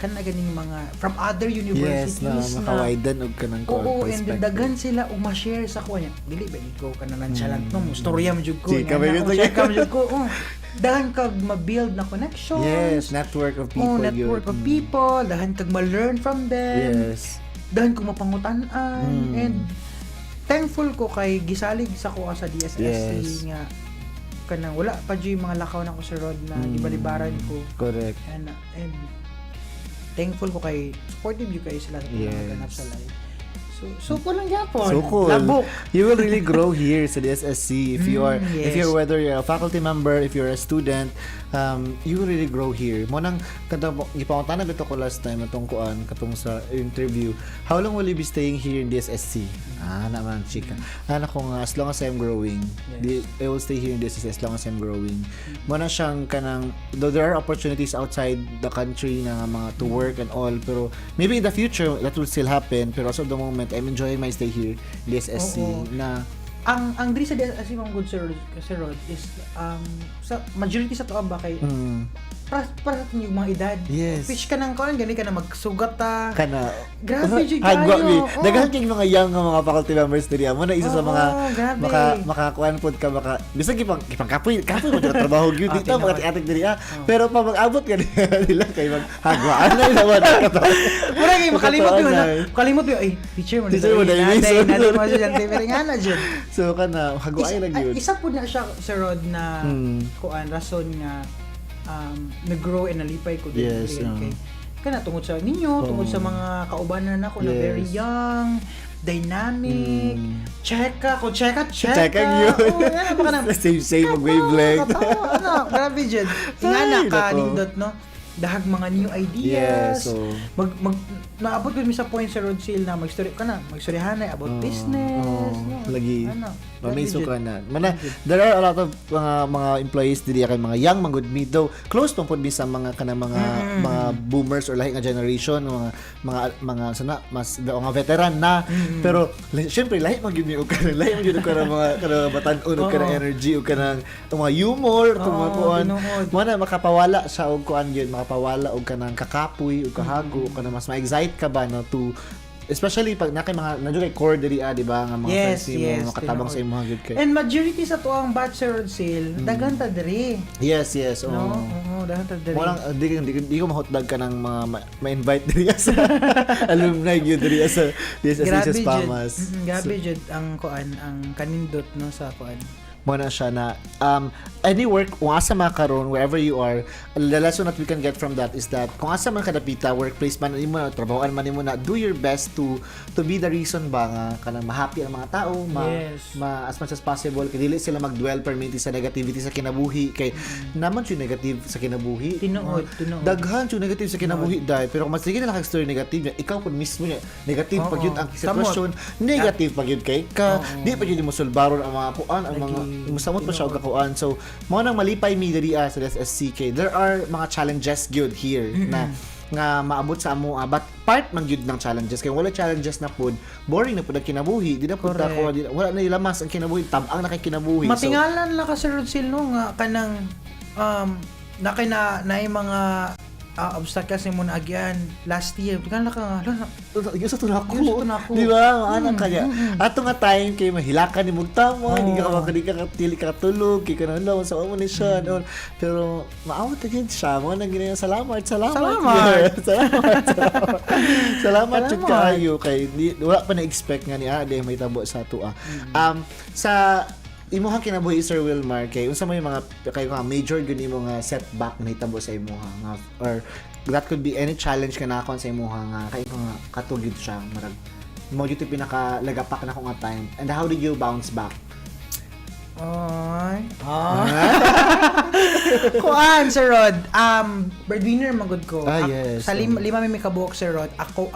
kana ganing mga from other Yes, universities na makawaidan og kanang oo, and perspective. daghan sila o ma-share sa ko niya. Dili ba ikaw ka na nonchalant no, storya mo jud ko. Chika ba yun? Chika mo jud ko. Oh. Dahan kag ma-build na connections. Yes, network of people. Oh, network yun. of people, dahan kag ma-learn from them. Yes. Dahan kag mapangutan-an and thankful ko kay gisalig sa ko sa DSSC Yes. nga kanang wala pa jud yung mga lakaw na ko sa road na libalibaran ko. Correct. And thankful ko kay supportive you kayo sila sa Yes. mga ganap sa life. So ko lang yapon. So cool. Labok. You will really grow here sa DSSC if you are if yes. you're whether you're a faculty member, if you're a student, you will really grow here. Mo nang kada ipangutana bito ko last time atong kuan katong sa interview. How long will you be staying here in DSSC? Naman chika. Ko nga as long as I'm growing. I will stay here in DSSC as long as I'm growing. Mo na siyang kanang though there are opportunities outside the country na mga to work and all pero maybe in the future that will still happen pero as of the moment I'm enjoying my stay here in DSSC Oo. na Ang diri sa DSSC mga good sir Rod is sa majority sa tuwa ba kay para yung mga edad. Yes. Pitch ka nang kaon gani ka na magsugat ta. kana Grabe, jud hagwa kayo. mi Oo. daghan kay mga young nga mga faculty members diri mo na isa sa Oo, mga grabe. makakuan pod ka bisag kapoy mo jud trabaho gyud dito tinuod. mga atik diri pero pa mag-abot ka nila kay maghagwaan na naman kato Mura kay makalimot Totoo yun na. Kalimot yun ay teacher mo na na yun. natin mo dyan pero nga na dyan. so kana hagwaay lang yun Isa po na siya Sir Rod na kuan rason nga nag-grow and nalipay ko din Yes, kay kana tungod sa ninyo, tungod sa mga kaubanan nako na Yes. very young, dynamic, cheka yun Oh, yan baka na. same mag wavelength Ano, grabe jud. Ingana Ay, ka nako. nindot no. Dahag mga new ideas. Yes, so Maabot ko mi sa point sa road sale na mag-story ka na, mag-storyhanay about business. no? lagi Ano, mamiso grabe ka jud. na mana there are a lot of mga employees diri kay mga young mga good meet though close tong pod sa mga kana mga boomers or lahi nga generation mga sana mas mga veteran na pero syempre lahi mag gyud mi og kana lahi mag gyud og kana mga kana batan-on og kana energy og kana mga humor tong mga kuan tinuod. mana makapawala sa og kuan gyud makapawala og kanang kakapoy og kahago og kana mas ma-excite ka ba no to especially pag nakay mga nadugay core diri di ba nga mga Yes, friends yes, mo makatabang sa imong good kay. And majority sa tuang batch sa road sale, daghan ta diri. Yes, oh. No? Oo, daghan ta diri. Mo lang di ko mahotdag ka ng mga ma-invite diri sa alumni gyud diri sa sa Spamas. Grabe jud ang kuan, ang kanindot no sa kuan. Mo na siya na any work kung asa makaron wherever you are the lesson that we can get from that is that kung asa man kadapita workplace man imo na trabahoan man imo na do your best to be the reason ba nga kanang ma-happy ang mga tao Yes. as much as possible kay dili sila mag-dwell permanently sa negativity sa kinabuhi kay naman yung negative sa kinabuhi Tinuod. daghan yung negative sa kinabuhi dahil pero kung mas sige na story negative niya ikaw pud mismo niya negative pag yun ang sitwasyon negative pag yun kay ka di pa yun mo sulbaron ang mga kuan ang mga musamot pa siya og kakuan so mo nang malipay mi diri sa SSCK there are mga challenges gyud here na nga maabot sa amo but part man gyud ng challenges kay wala challenges na pud boring na pud ang kinabuhi di na pud ako wala na ilamas ang kinabuhi tabang na kay kinabuhi Matingalan la ka sa road sale no nga kanang na mga obstacles mo na agyan last year. Kan la ka yung sa tunako Yung sa tunako. di ba anang kaya ato nga time kay mahilakan ni mugtamo di ka makadili ka katulog kay kanang lawan sa amo ni siya noon pero maawat gyud siya mo nang ginaya salamat jud kaayo kay wala pa na expect nga ni ade may tabo sa ato sa imuhang kinabuhi Sir Wilmar kay unsa may mga kay mga major gyud imo nga setback na hitabo sa imuha nga or that could be any challenge ka nakon sa imuha nga kay nga katugid siya marag mo gyud pinaka lagapak na ko nga time and how did you bounce back Kuan Sir Rod, breadwinner magud ko. Yes. Sa lima may kabuok Sir Rod, ako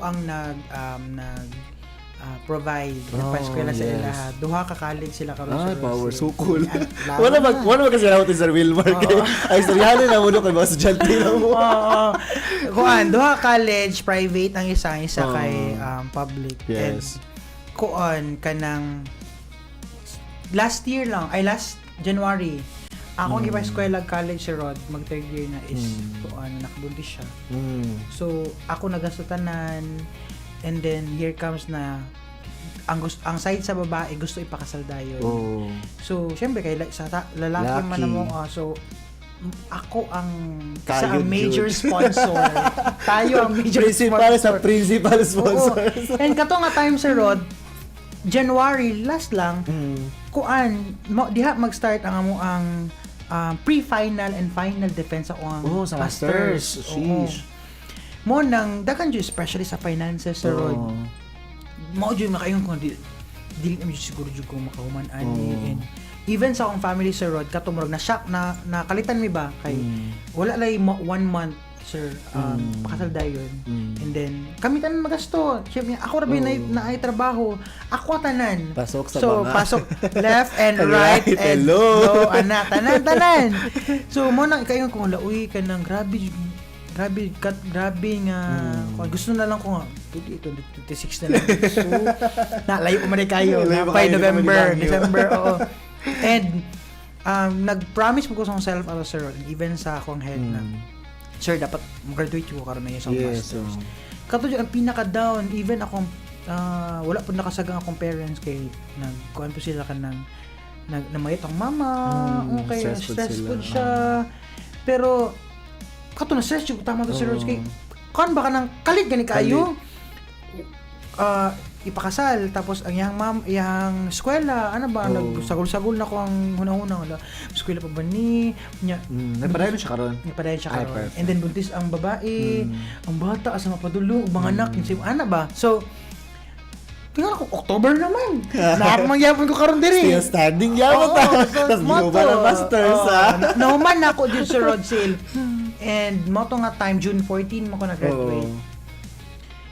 ang nag provide ng pa-eskwela sa yes. ilaha. Duha ka college sila karon ay Sir power Rod. so cool Laban wala mag kasi ako Sir Wilmar kay ay istoryahan na mo kay mga estudyante na mo Kuan, duha college private ang isa kay public. yes And kuan kanang last January Ako ang iba eskwela college si Rod, mag third year na is kuan nakabuntis siya. So ako nagastotanan, and then here comes na ang side sa babae gusto ipakasal dayon. Oh. So syempre kay lalaki man Laki. mo so ako ang Kayo, sa ang major Jude. sponsor. Tayo ang major Principal sponsor. sa principal sponsor. Oo. And kato nga time sa Rod, January last lang, kuan diha mag-start ang amo ang pre-final and final defense ako ang Oh, sa masters. Oo. Sheesh. Mo nang dakan jud especially sa finances sa Rod. Oh. Mao jud makayon ko dili kami siguro jud ko makahuman ani Oh. and even sa akong family Sir Rod kato murag na shock na nakalitan mi ba kay wala lay 1 month sir pakasal dayon and then kami tanan magasto syempre ako rabi na ay trabaho ako tanan Pasok sa so mga. pasok left and right Right, and hello. no ana tanan so mo nang ikayon ko lauy ka nang grabe nga kung gusto na lang ko nga pwede ito 26 na lang so nalayo ko man kayo Layo pa by kayo, November November. December oo and nag-promise mo ko sa self sir even sa akong head na sir dapat mag-graduate ko karon na yung sa Yes. masters kato dyan ang pinaka down even akong wala po nakasagang akong parents kay nagkuhan po sila ka ng namayat ang mama okay stressful sila. siya pero kato na stress yung tama to si Rose kay kan baka nang kalit gani kayo ipakasal tapos ang iyang eskwela ano ba nagsagol-sagol na ko ang hunahuna wala eskwela pa ba ni nya Nagpadayon siya karon. napadayon siya Ay, karon perfect. and then buntis ang babae ang bata asa mapadulong mga anak yung ana ba so tingnan ko October naman nakamangyapon ko karon diri Still standing yawon ta. Tapos mo ba ng masters ha? Nauman na ako dun sa road sale. And mo to nga time, June 14 mo ko na-graduate.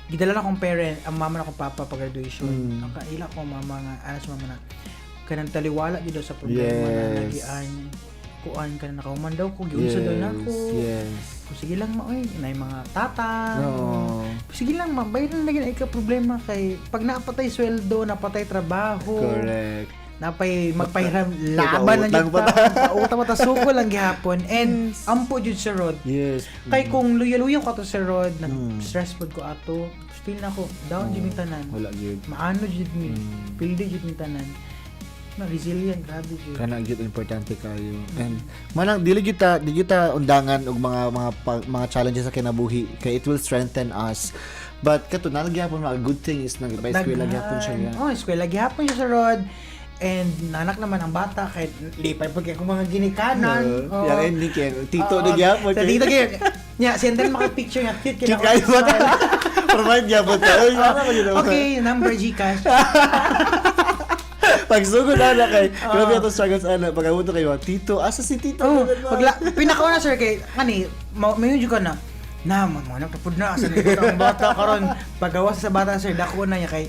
Gidala na akong parent, ang mama na akong papa pag-graduation. Ang kaila ko mama nga, anas mama na, kanang taliwala dito sa problema na nagian. Kuan ka na nakahuman daw ko, giunsa daw na ako. Yes. Kung sige lang ma, oy, na yung mga tata. No. Sige lang ma, bayaran na lagi na problema kay pag napatay sweldo, napatay trabaho. Correct. Napay magpahiram laban lang Pautang kita. Utang mata suko lang gihapon and ampo jud sa Rod. Yes. Kay kung luya-luya ko ato sa Rod, stressful ko ato, still na ako down jud mi tanan. Wala gyud. Maano jud mi, pilde jud mi tanan. Na resilient grabe jud. Kana gyud importante kayo. And manang dili kita undangan og mga challenges sa kinabuhi kay it will strengthen us. But kato nalagyapon mga good thing is nag-eskwela gyapon siya. Oh, eskwela gyapon siya sa Rod. And nanak naman ang bata kahit lipay pag kung mga ginikanan. Yang ending kay tito na gyapon. Sa tito kay. Nya, senden maka-picture nga cute Cute kayo ba ta? Provide gyapon ta. Oy, ano ba yun? Okay, number Gcash. Pagsugod na kay grabe ato struggles ana pagabuto kayo tito asa si tito. Oh, pinakauna sir kay kani mayon jud ka na manganak tapod na sa ang bata karon pagawas sa bata sir dako na niya kay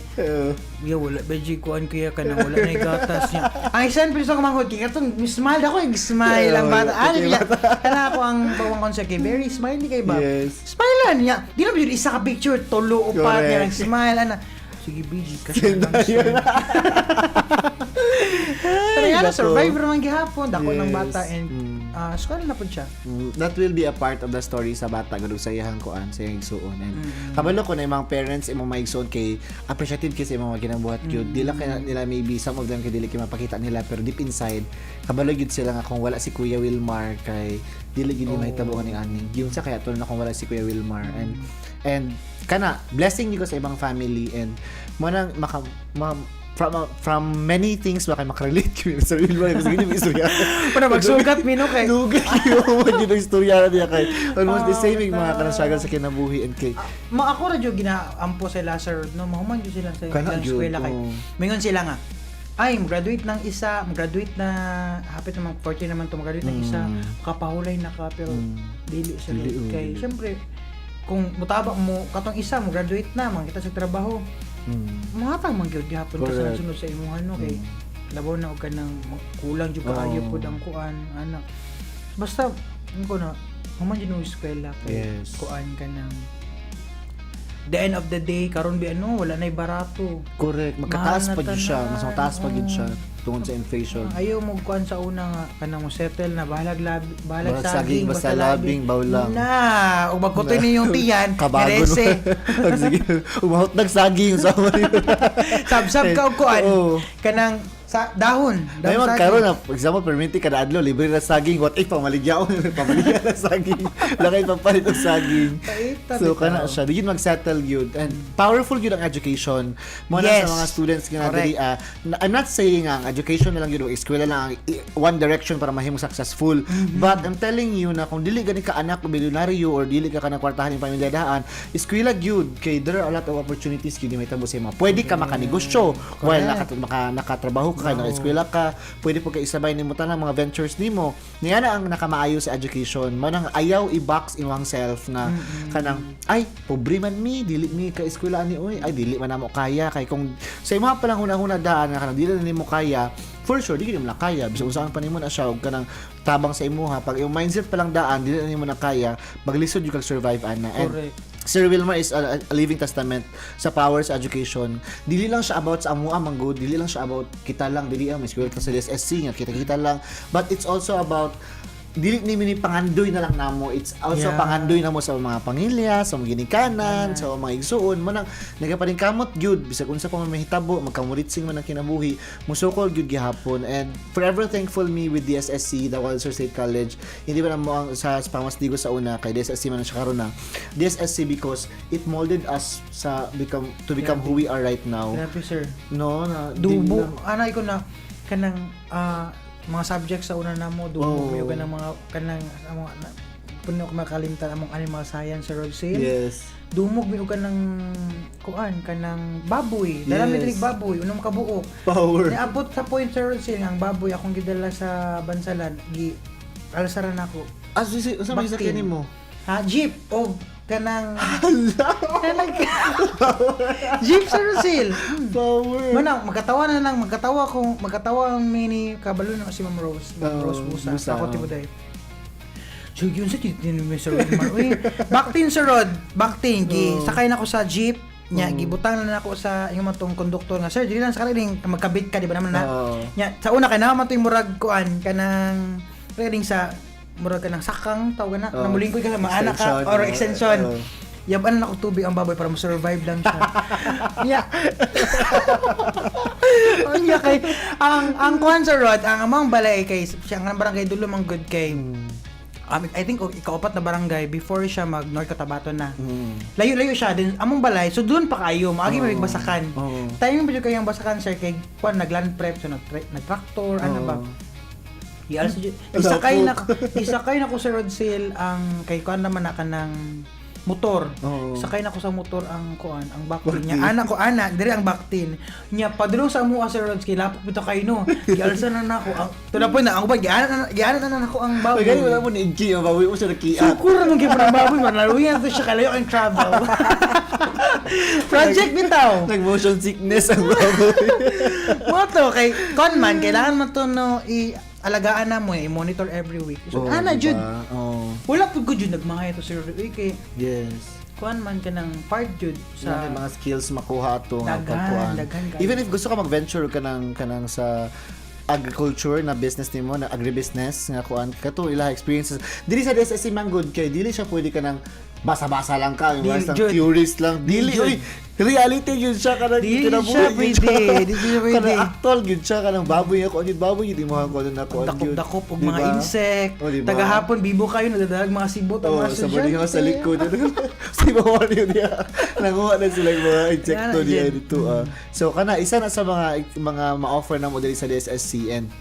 wala beji kuan kaya kana wala na gatas niya ang isan piso ko manghod kay katong smile ako smile ang bata ani niya kana ako ang bawang konse kay very smiley kay ba Yes. smile niya di na jud isa ka picture tulo upat niya Correct. smile ana sige BG kasi lang sir pero yan survive naman gihapon dako ng bata and school na po siya. That will be a part of the story sa bata gadug sa iyang kuan sa iyang igsuon and kabalo ko na imong parents imong maigsuon kay appreciative kasi imong ginabuhat gyud dila kay nila maybe some of them kay dili kay mapakita nila pero deep inside kabalo gyud sila nga kung wala si Kuya Wilmar kay dili gyud mahitabo kaning aning yung sa kaya tulon na kung wala si Kuya Wilmar and kana blessing gyud ko sa ibang family and mo nang from many things baka makarelate ko sa real life kasi ganyan yung istorya. Para magsugat mino kay. Dugat yung mga ginang istorya niya kay almost the same yung mga kanang struggle sa kinabuhi and kay Ako ra jud ginaampo sila sir no mahuman jud sila sa Kana ilang jud, eskwela kay. Mingon sila nga ay mag-graduate ng isa, mag-graduate na hapit naman 40 naman to mag-graduate ng isa, kapahulay na ka pero dili sila kay syempre kung mutabak mo katong isa mag-graduate na man kita sa trabaho. Matang man gyud gihapon ka sa sunod sa imuhan no kay labaw na og kanang kulang jud kaayo pud ang kuan anak basta ko na human jud ng eskwela kay kuan ka ng the end of the day karon bi ano wala nay barato correct magkataas pa gyud siya mas mataas pa gyud siya tungod sa inflation. Ayaw mo kuan sa una nga kanang mo settle na balag Balag saging basta labing, bawlang. Na, ug magkutoy ni yung tiyan, Kabago merese. no. Sige, umahot nagsaging sa Sab-sab ka og kuan. Oo. Kanang sa dahon May saging. magkaroon na, for example, perminti kada adlaw libre na saging. What if pamaligyaon na saging. Lakay papalit ng saging. Paita, So bitaw. kana siya, di yun mag-settle yun. And powerful yun ang education. Mo na Yes. sa mga students nga Correct. diri I'm not saying ang education na lang yun, o eskwela lang ang one direction para mahimo successful. But I'm telling you na kung dili gani ka anak milyonaryo or dili ka kanang kwartahan ng pamilyadahan, eskwela gyud kay there are a lot of opportunities gyud may tabo sa imo. Pwede ka makanegosyo while nakatrabaho ka, naka-eskwela ka, pwede po kay isabay nimo tanang mga ventures nimo. Niya na ang nakamaayo sa education. Mo nang ayaw i-box imong self nga kanang ay pobre man mi, dili mi ka eskwela ni oy, ay dili man namo kaya kay kung sa imo pa lang una-una daan nga kanang dili na nimo kaya, for sure di mo na kaya bisag usahan pa nimo na siya og kanang tabang sa imuha pag yung mindset pa lang daan dili na nimo na kaya, maglisod yung kag survive ana. And Correct. Sir Wilmar is a living testament sa powers education. Dili lang siya about sa amua manggod, dili lang siya about kita lang, dili ang may school ka sa DSSC nga kita lang, but it's also about dili ni mini pangandoy na lang namo, it's also Yeah. pangandoy namo sa mga pamilya, sa mga ginikanan, sa mga igsuon mo nang nagaparing kamot gyud bisag unsa pa man mahitabo, magkamuritsing man ang kinabuhi, musukol gyud gihapon. And forever thankful me with DSSC, the Walser State College. Hindi ba na mo ang sa pamastigo sa una kay DSSC man siya karon na DSSC because it molded us to become who we are right now. Grabe, sir. No, na dili Dubo, lang- anay ko na kanang mga subjects sa una namo, dubo Oo. yung kanang mga kanang mga puno ko makalimtan among animal science sa road sale. Yes. Dumog mi og kanang kuan kanang baboy. Dala mi Yes. diri baboy unang makabuok. Power. Niabot sa point sa road sale ang baboy akong gidala sa bansalan gi alsaran ako. Unsa may Baktin. sakyan nimo? Ha, jeep o kanang kanang jeep sa road sale. Power. Mana, magkatawa ang mini kabalo na si Ma'am Rose. Ma'am Rose Busa. Busa, Ako oh. tibuday. So yun sa titin ni Mr. Rod. Uy, baktin sa Rod. Baktin. Sakay na ako sa jeep. Nya, gibutang na ako sa yung matong konduktor nga. Sir, dili lang sa kaling magkabit ka, di ba naman na? Oo. Nya, sa una kay naman to yung murag kuan kanang reading sa murag kanang sakang tawag na. Oo. Namulingkoy ka sa mga anak ka Extension, or oo. extension. Oo. Yaban na ako tubig ang baboy para ma-survive lang siya. Yeah. Unya kay ang kuan sa Rod, ang among balay kay siya ang barangay dulo mang good kay. I think ikaapat na barangay before siya mag North Cotabato na. Layo-layo siya din among balay. So doon pa kayo, maagi may basakan. Oo. Timing ba kayang basakan sir kay kuan nagland prep so nag-tractor ano ba. Isakay na ko sa road sale ang kay kuan naman na kanang motor. Oo. Sakay na ko sa motor ang kuan, ang baktin niya. Ana, dire ang baktin. Nya padulong sa amuha sa roads kay lapok bitaw kay no. Gialsa na nako. To the point na ang ubay giana na nako ang baboy. Pagay wala mo ni Iggy, ang baboy mo siya nakiat. Sukura mong gibra ang baboy, manaluyan to siya kalayo ang travel. Project bitaw. Nag-motion sickness ang baboy. Mo to kay conman kailangan mo to no alagaan na mo i-monitor every week. So ana jud. Oh. Wala pud ko jud nagmangay to sir kay Yes. kuan man ka ng part jud Sa sa mga skills makuha ato nga Daghan, pagkuan. daghan kayo. Even if gusto ka mag-venture ka ng sa agriculture na business nimo na agribusiness nga kuan kato ila experiences dili sa DSSC manggod kay dili siya pwede ka ng basa-basa lang ka yung Dili, lang Jud. theorist lang dili Jud. oy reality yun siya kanang Dili kinabuhi siya yun pwede, dili siya pwede. kanang actual yun siya kanang baboy ako yun baboy yun imuha ko na kuan yun. dakop-dakop og Diba? mga insect. Oh, diba? Tagahapon bibo kayo nagdadalag mga sibot ang Oh, mga sa body nga sa likod. Si Mawar yun niya. Nanguha na sila yung mga insekto Yan, niya Jen. dito. So, kana, isa na sa mga ma-offer na mo dali sa DSSC and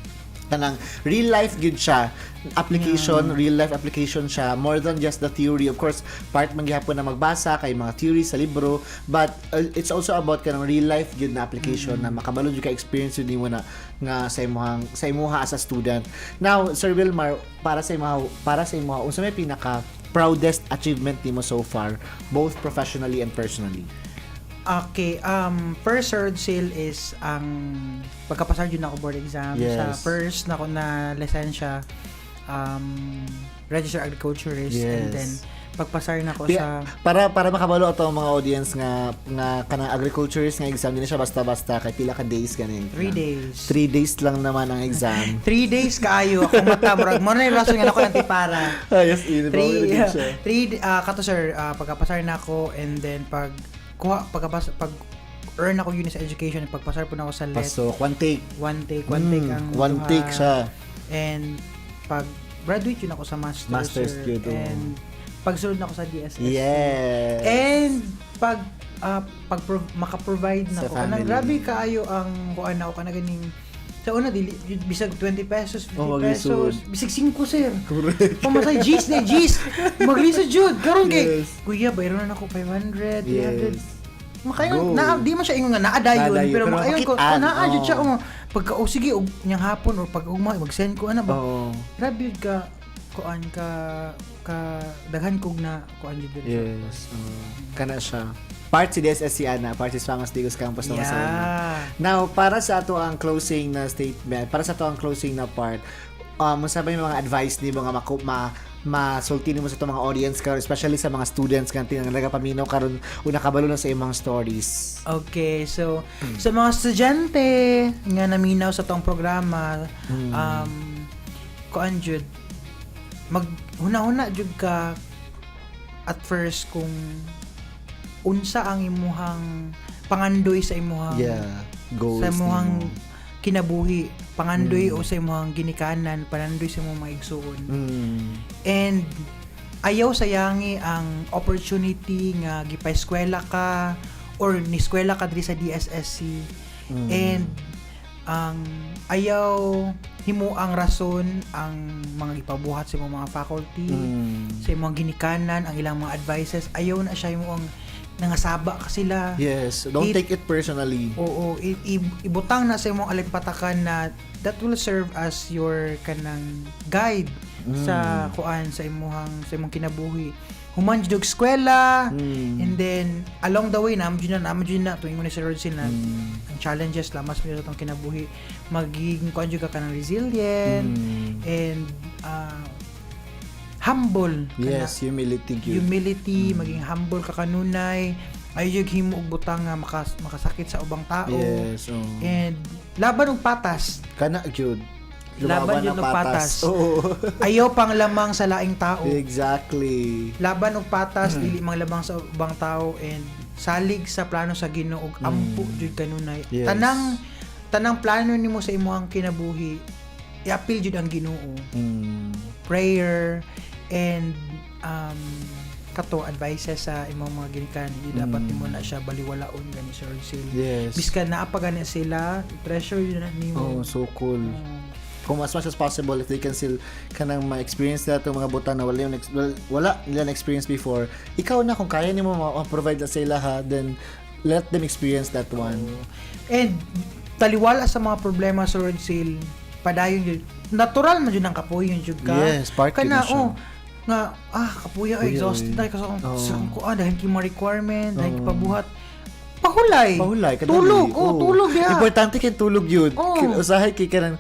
kanang real life gid siya application, real life application siya more than just the theory. Of course, part man gihapon na magbasa kay mga theory sa libro, but it's also about kanang real life gid na application na makabalo jud ka experience yun nimo na nga sa imuha as a student. Now, Sir Wilmar, para sa imuha unsa may pinaka proudest achievement nimo so far, both professionally and personally? Okay, first third sale is ang pagkapasar yun ako board exam. Yes. Sa first na ako na lisensya, registered agriculturist, Yes. and then pagpasar na ko Yeah, sa para makabalo ato ang mga audience nga kanang agriculturist nga exam din siya basta-basta kay pila ka days ganin. 3 days. 3 days lang naman ang exam. 3 days kaayo ako mata murag mo na yung rason nga ako antipara. Ayos ini ba? 3 kato sir, pagkapasar na ako and then pag earn ako yun sa education, pagpasar po na ako sa let. Pasok, one take. One take ang one duha. take siya. And pag graduate yun ako sa master's sir. yun, oo. And pagsunod na ako sa DSS. Yes. And pag maka-provide na Sa ko kanang family. grabe kaayo ang kuan na ako kana ganing sa una dili bisag 20 pesos, 50 Oh, pesos, maglisod. bisag 5 sir. Correct. Pamasay G's na G's. Maglisod jud karon kay Yes. kuya bayron na ako 500, 300. Yes. Makayon Go. na di man siya ingon nga naadayon Naadayon, pero pero makayon ko makitaan, naa jud siya oh. pagka sige og nyang hapon or pag ugma mag-send ko ana ba. Oo. Grabe yun ka kuan ka daghan kog na kuan jud diri. Yes. Kana siya. Part si DSSC ana, part si Swangas Digos Campus na masama. Yeah. Now, para sa ato ang closing na statement, para sa ato ang closing na part, masabay yung mga advice ni mga masulti mo sa itong mga audience karon, especially sa mga students nga tinang nagapaminaw karon una kabalo na sa imong stories. Okay, so sa mga estudyante nga naminaw sa tong programa, kuan jud maghuna-huna jud ka at first kung unsa ang imuhang pangandoy sa imuhang Goals. sa imuhang kinabuhi, pangandoy o sa imuhang ginikanan, panandoy sa imong mga igsuon. And ayaw sayangi ang opportunity nga gipa-eskwela ka or ni-eskwela ka diri sa DSSC. And ang ayaw himo ang rason ang mga ipabuhat sa imong mga faculty, sa imong ginikanan, ang ilang mga advices, ayaw na siya imong nangasaba ka sila. Yes, don't take it personally. Oo, ibutang na sa imong alipatakan na that will serve as your kanang guide sa kuan sa imong kinabuhi. Human jud og eskwela and then along the way naman na tuwing mo ni Sir Rodsin na ang challenges lamas mo sa tong kinabuhi magiging kuan jud ka kanang resilient and humble kana. Yes, humility gyud. Humility, maging humble ka kanunay, ayog himo og butang nga makasakit sa ubang tao. Yes, And laban og patas. kana gyud. Laban Lumaban yun ang og patas. Oo. Ayaw pang lamang sa laing tao. Exactly. Laban og patas dili mang lamang sa ubang tao and salig sa plano sa Ginoo ug ampo jud kanunay. Yes. Tanang plano nimo sa imong kinabuhi, i-appeal jud ang Ginoo. Prayer and kato advices sa imong mga ginikanan di dapat nimo na siya baliwalaon gani Sir Sil. Yes. Biskan naa pa gani sila, pressure yun na nimo. Oh, so cool. Kung as much as possible, if they can still kanang ma-experience na itong mga butang na wala nila na-experience before, ikaw na kung kaya nimo ma-provide na sila ha, then let them experience that one. And taliwala sa mga problema sa Road Sale, padayon yun. Natural man yun ang kapuyon yun ka. Yes, part Kana, yun na siya. nga, kapuya, exhausted na kasi sa kuan, dahil kimo requirement, dahil kipabuhat. Pahulay, kadali. tulog, Oo. tulog ya. Importante kay tulog yun. Oo. Usahay kay kanang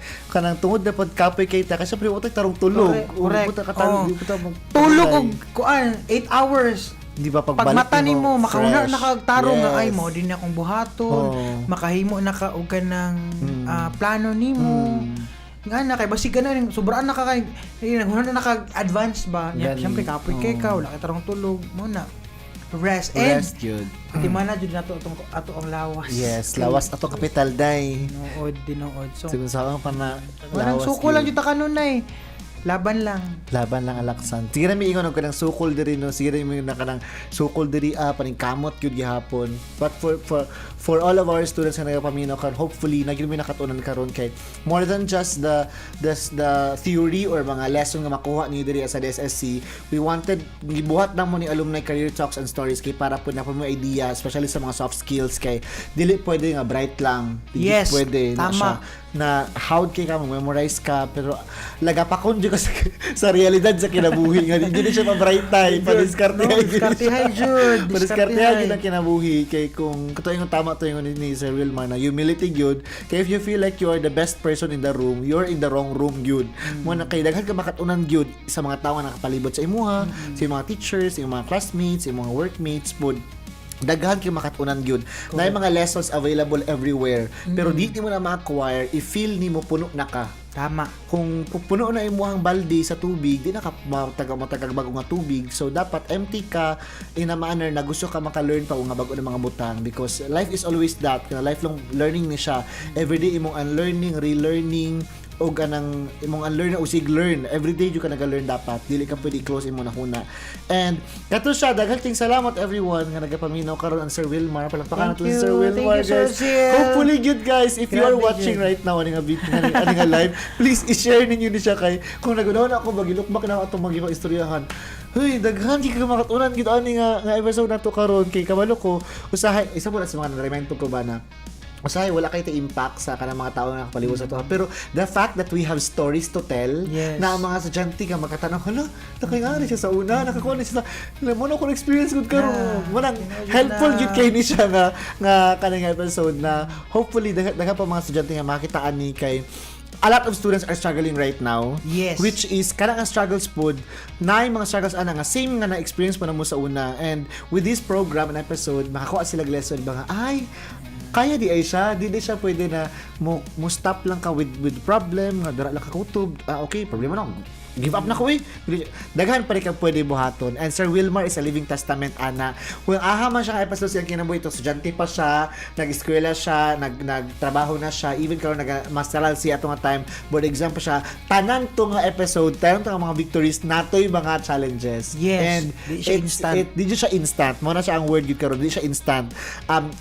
tungod na pagkapoy kay ta kasi pre utay tarong tulog. Correct. Buta ka tarong, Oo. buta mo. Tulog og kuan 8 hours. Di ba Pag pagbalik mata nimo makauna fresh. nakagtarong nga Yes. ay mo din akong buhaton, Oo. makahimo na ka og kanang plano nimo. Nga na kay basig ka na rin sobraan na ka kay naghuna na naka-advance ba. Nya Gani. syempre kapoy kay ka wala kay tarong tulog mo na. Rest and Rest yun. di man na jud nato ato ang lawas. Yes, lawas ato kapital day. Dinood. So Siguro sa akong pana walang lawas suko lang yun. jud ta kanunay. Laban lang. Laban lang alaksan. Sige na mi ingon og kanang sukol diri no. Sige na mi na kanang sukol diri paning kamot gyud gihapon. But for all of our students na nagapaminaw karon, hopefully nagyud mi nakatunan karon kay more than just the theory or mga lesson nga makuha ni diri sa DSSC. We wanted gibuhat na mo ni alumni career talks and stories kay para po na po mo idea especially sa mga soft skills kay dili pwede nga bright lang. Dili Yes, pwede na tama. siya na how kay ka memorize ka pero lagapakon jud yun kasi sa realidad sa kinabuhi nga hindi na siya pa-bright time pa-diskartehay Diskartehay, Jud. pa-diskartehay yun ang kinabuhi kay kung kato yung tama to yung ni Sir Wilmar na humility yun kay if you feel like you are the best person in the room you're in the wrong room yun mo na kay daghan ka makatunan yun sa mga tao nga nakapalibot sa imuha sa mga teachers sa mga classmates sa mga workmates po daghan kayo makatunan yun na yung mga lessons available everywhere pero di mo na ma-acquire i-feel ni mo puno na ka. Tama. Kung puno na imuhang balde sa tubig di na ka matagag bago nga tubig so dapat empty ka in a manner na gusto ka maka-learn pa nga bago ng mga butang because life is always that lifelong learning ni siya everyday imong unlearning relearning o ganang imong unlearn o sig-learn everyday you ka naga-learn dapat dili ka pwede close imo na huna and kato siya daghang salamat everyone nga nagapaminaw karon ang Sir Wilmar palakpakan nato si Sir Wilmar Thank you, Sir guys Sil. hopefully good guys if you are Grabe, watching Jud. right now ani nga video ani nga live please i-share ninyo ni siya kay kung nagunahon ako magilukbak na atong magibang istoryahan Hoy, daghan di ka makatunan gid ani nga episode nato karon kay kabalo ko usahay isa po na sa mga na-remind ko ba na usahay wala kay impact sa kanang mga tao nga nakapalibot sa to pero the fact that we have stories to tell Yes. na ang mga estudyante nga magkatanong hala nakangari siya sa una nakakuha na siya sa mo na ko experience gud karon mo nang helpful gid kay ni siya nga kanang episode na hopefully daghan pa mga estudyante nga makitaan ni kay a lot of students are struggling right now. Yes. Which is, kanang ang struggles po, na yung mga struggles nga same nga na-experience mo na mo sa una. And with this program and episode, makakuha sila lesson ba nga, ay, kaya di ay siya, di siya pwede na mo stop lang ka with problem, nga dara lang ka kutob, okay, problema na, give up na ko eh. Daghan pa rin ka pwede buhaton. And Sir Wilmar is a living testament, ana. Kung aha man siya ka episode siyang kinabuhi ito, estudyante pa siya, nag-eskwela siya, nagtrabaho na siya, even karon nag-masteral siya atong time, board exam pa siya, tanan to nga episode, tanan to nga mga victories, natoy mga challenges. Yes. And Di siya instant. Di siya instant. Mo na siya ang word yun karon, di siya instant.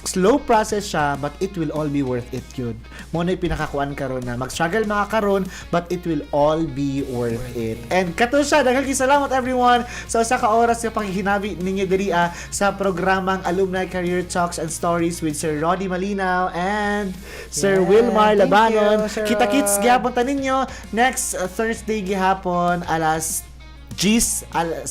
Slow process siya, but it will all be worth it yun. Mo na yung pinakakuan karon na mag-struggle mga karon, but it will all be worth it. And kato siya, daghang salamat everyone sa usa ka oras sa paghihinabi ninyo diri sa programang Alumni Career Talks and Stories with Sir Roddy Malinaw and Sir Wilmar thank Labanon. you, Sir Kita-kits Rod. gihapon ta ninyo next Thursday gihapon alas 10:30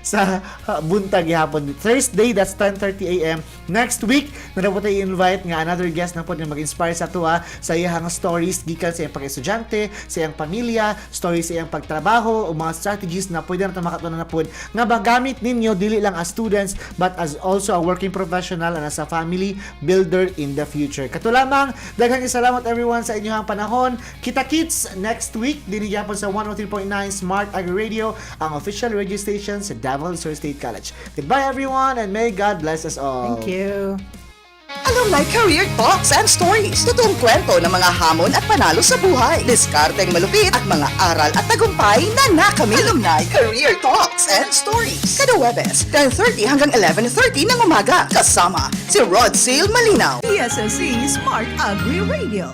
sa buntag gihapon. Thursday, that's 10:30 a.m. Next week, na po tayo invite nga another guest na po na mag-inspire sa tuwa sa iyang stories gikan sa iyang pag-estudyante, sa iyang pamilya, stories sa iyang pagtrabaho o mga strategies na pwede na makatunan na po nga magamit ninyo dili lang as students but as also a working professional and as a family builder in the future. Kato lamang, daghang salamat everyone sa inyong panahon. Kita-kits next week dinhi gyapon sa 103.9 Smart Agri Radio, ang official radio station sa Davao del Sur State College. Goodbye everyone and may God bless us all. Thank you. Alumni Career Talks and Stories. Totoong kwento ng mga hamon at panalo sa buhay. Diskarteng malupit at mga aral at tagumpay na nakamit. Alumni Career Talks and Stories. Kada Webes, 10:30 hanggang 11:30 ng umaga. Kasama si Rod Sil Malinaw. PSSC Smart Agri Radio.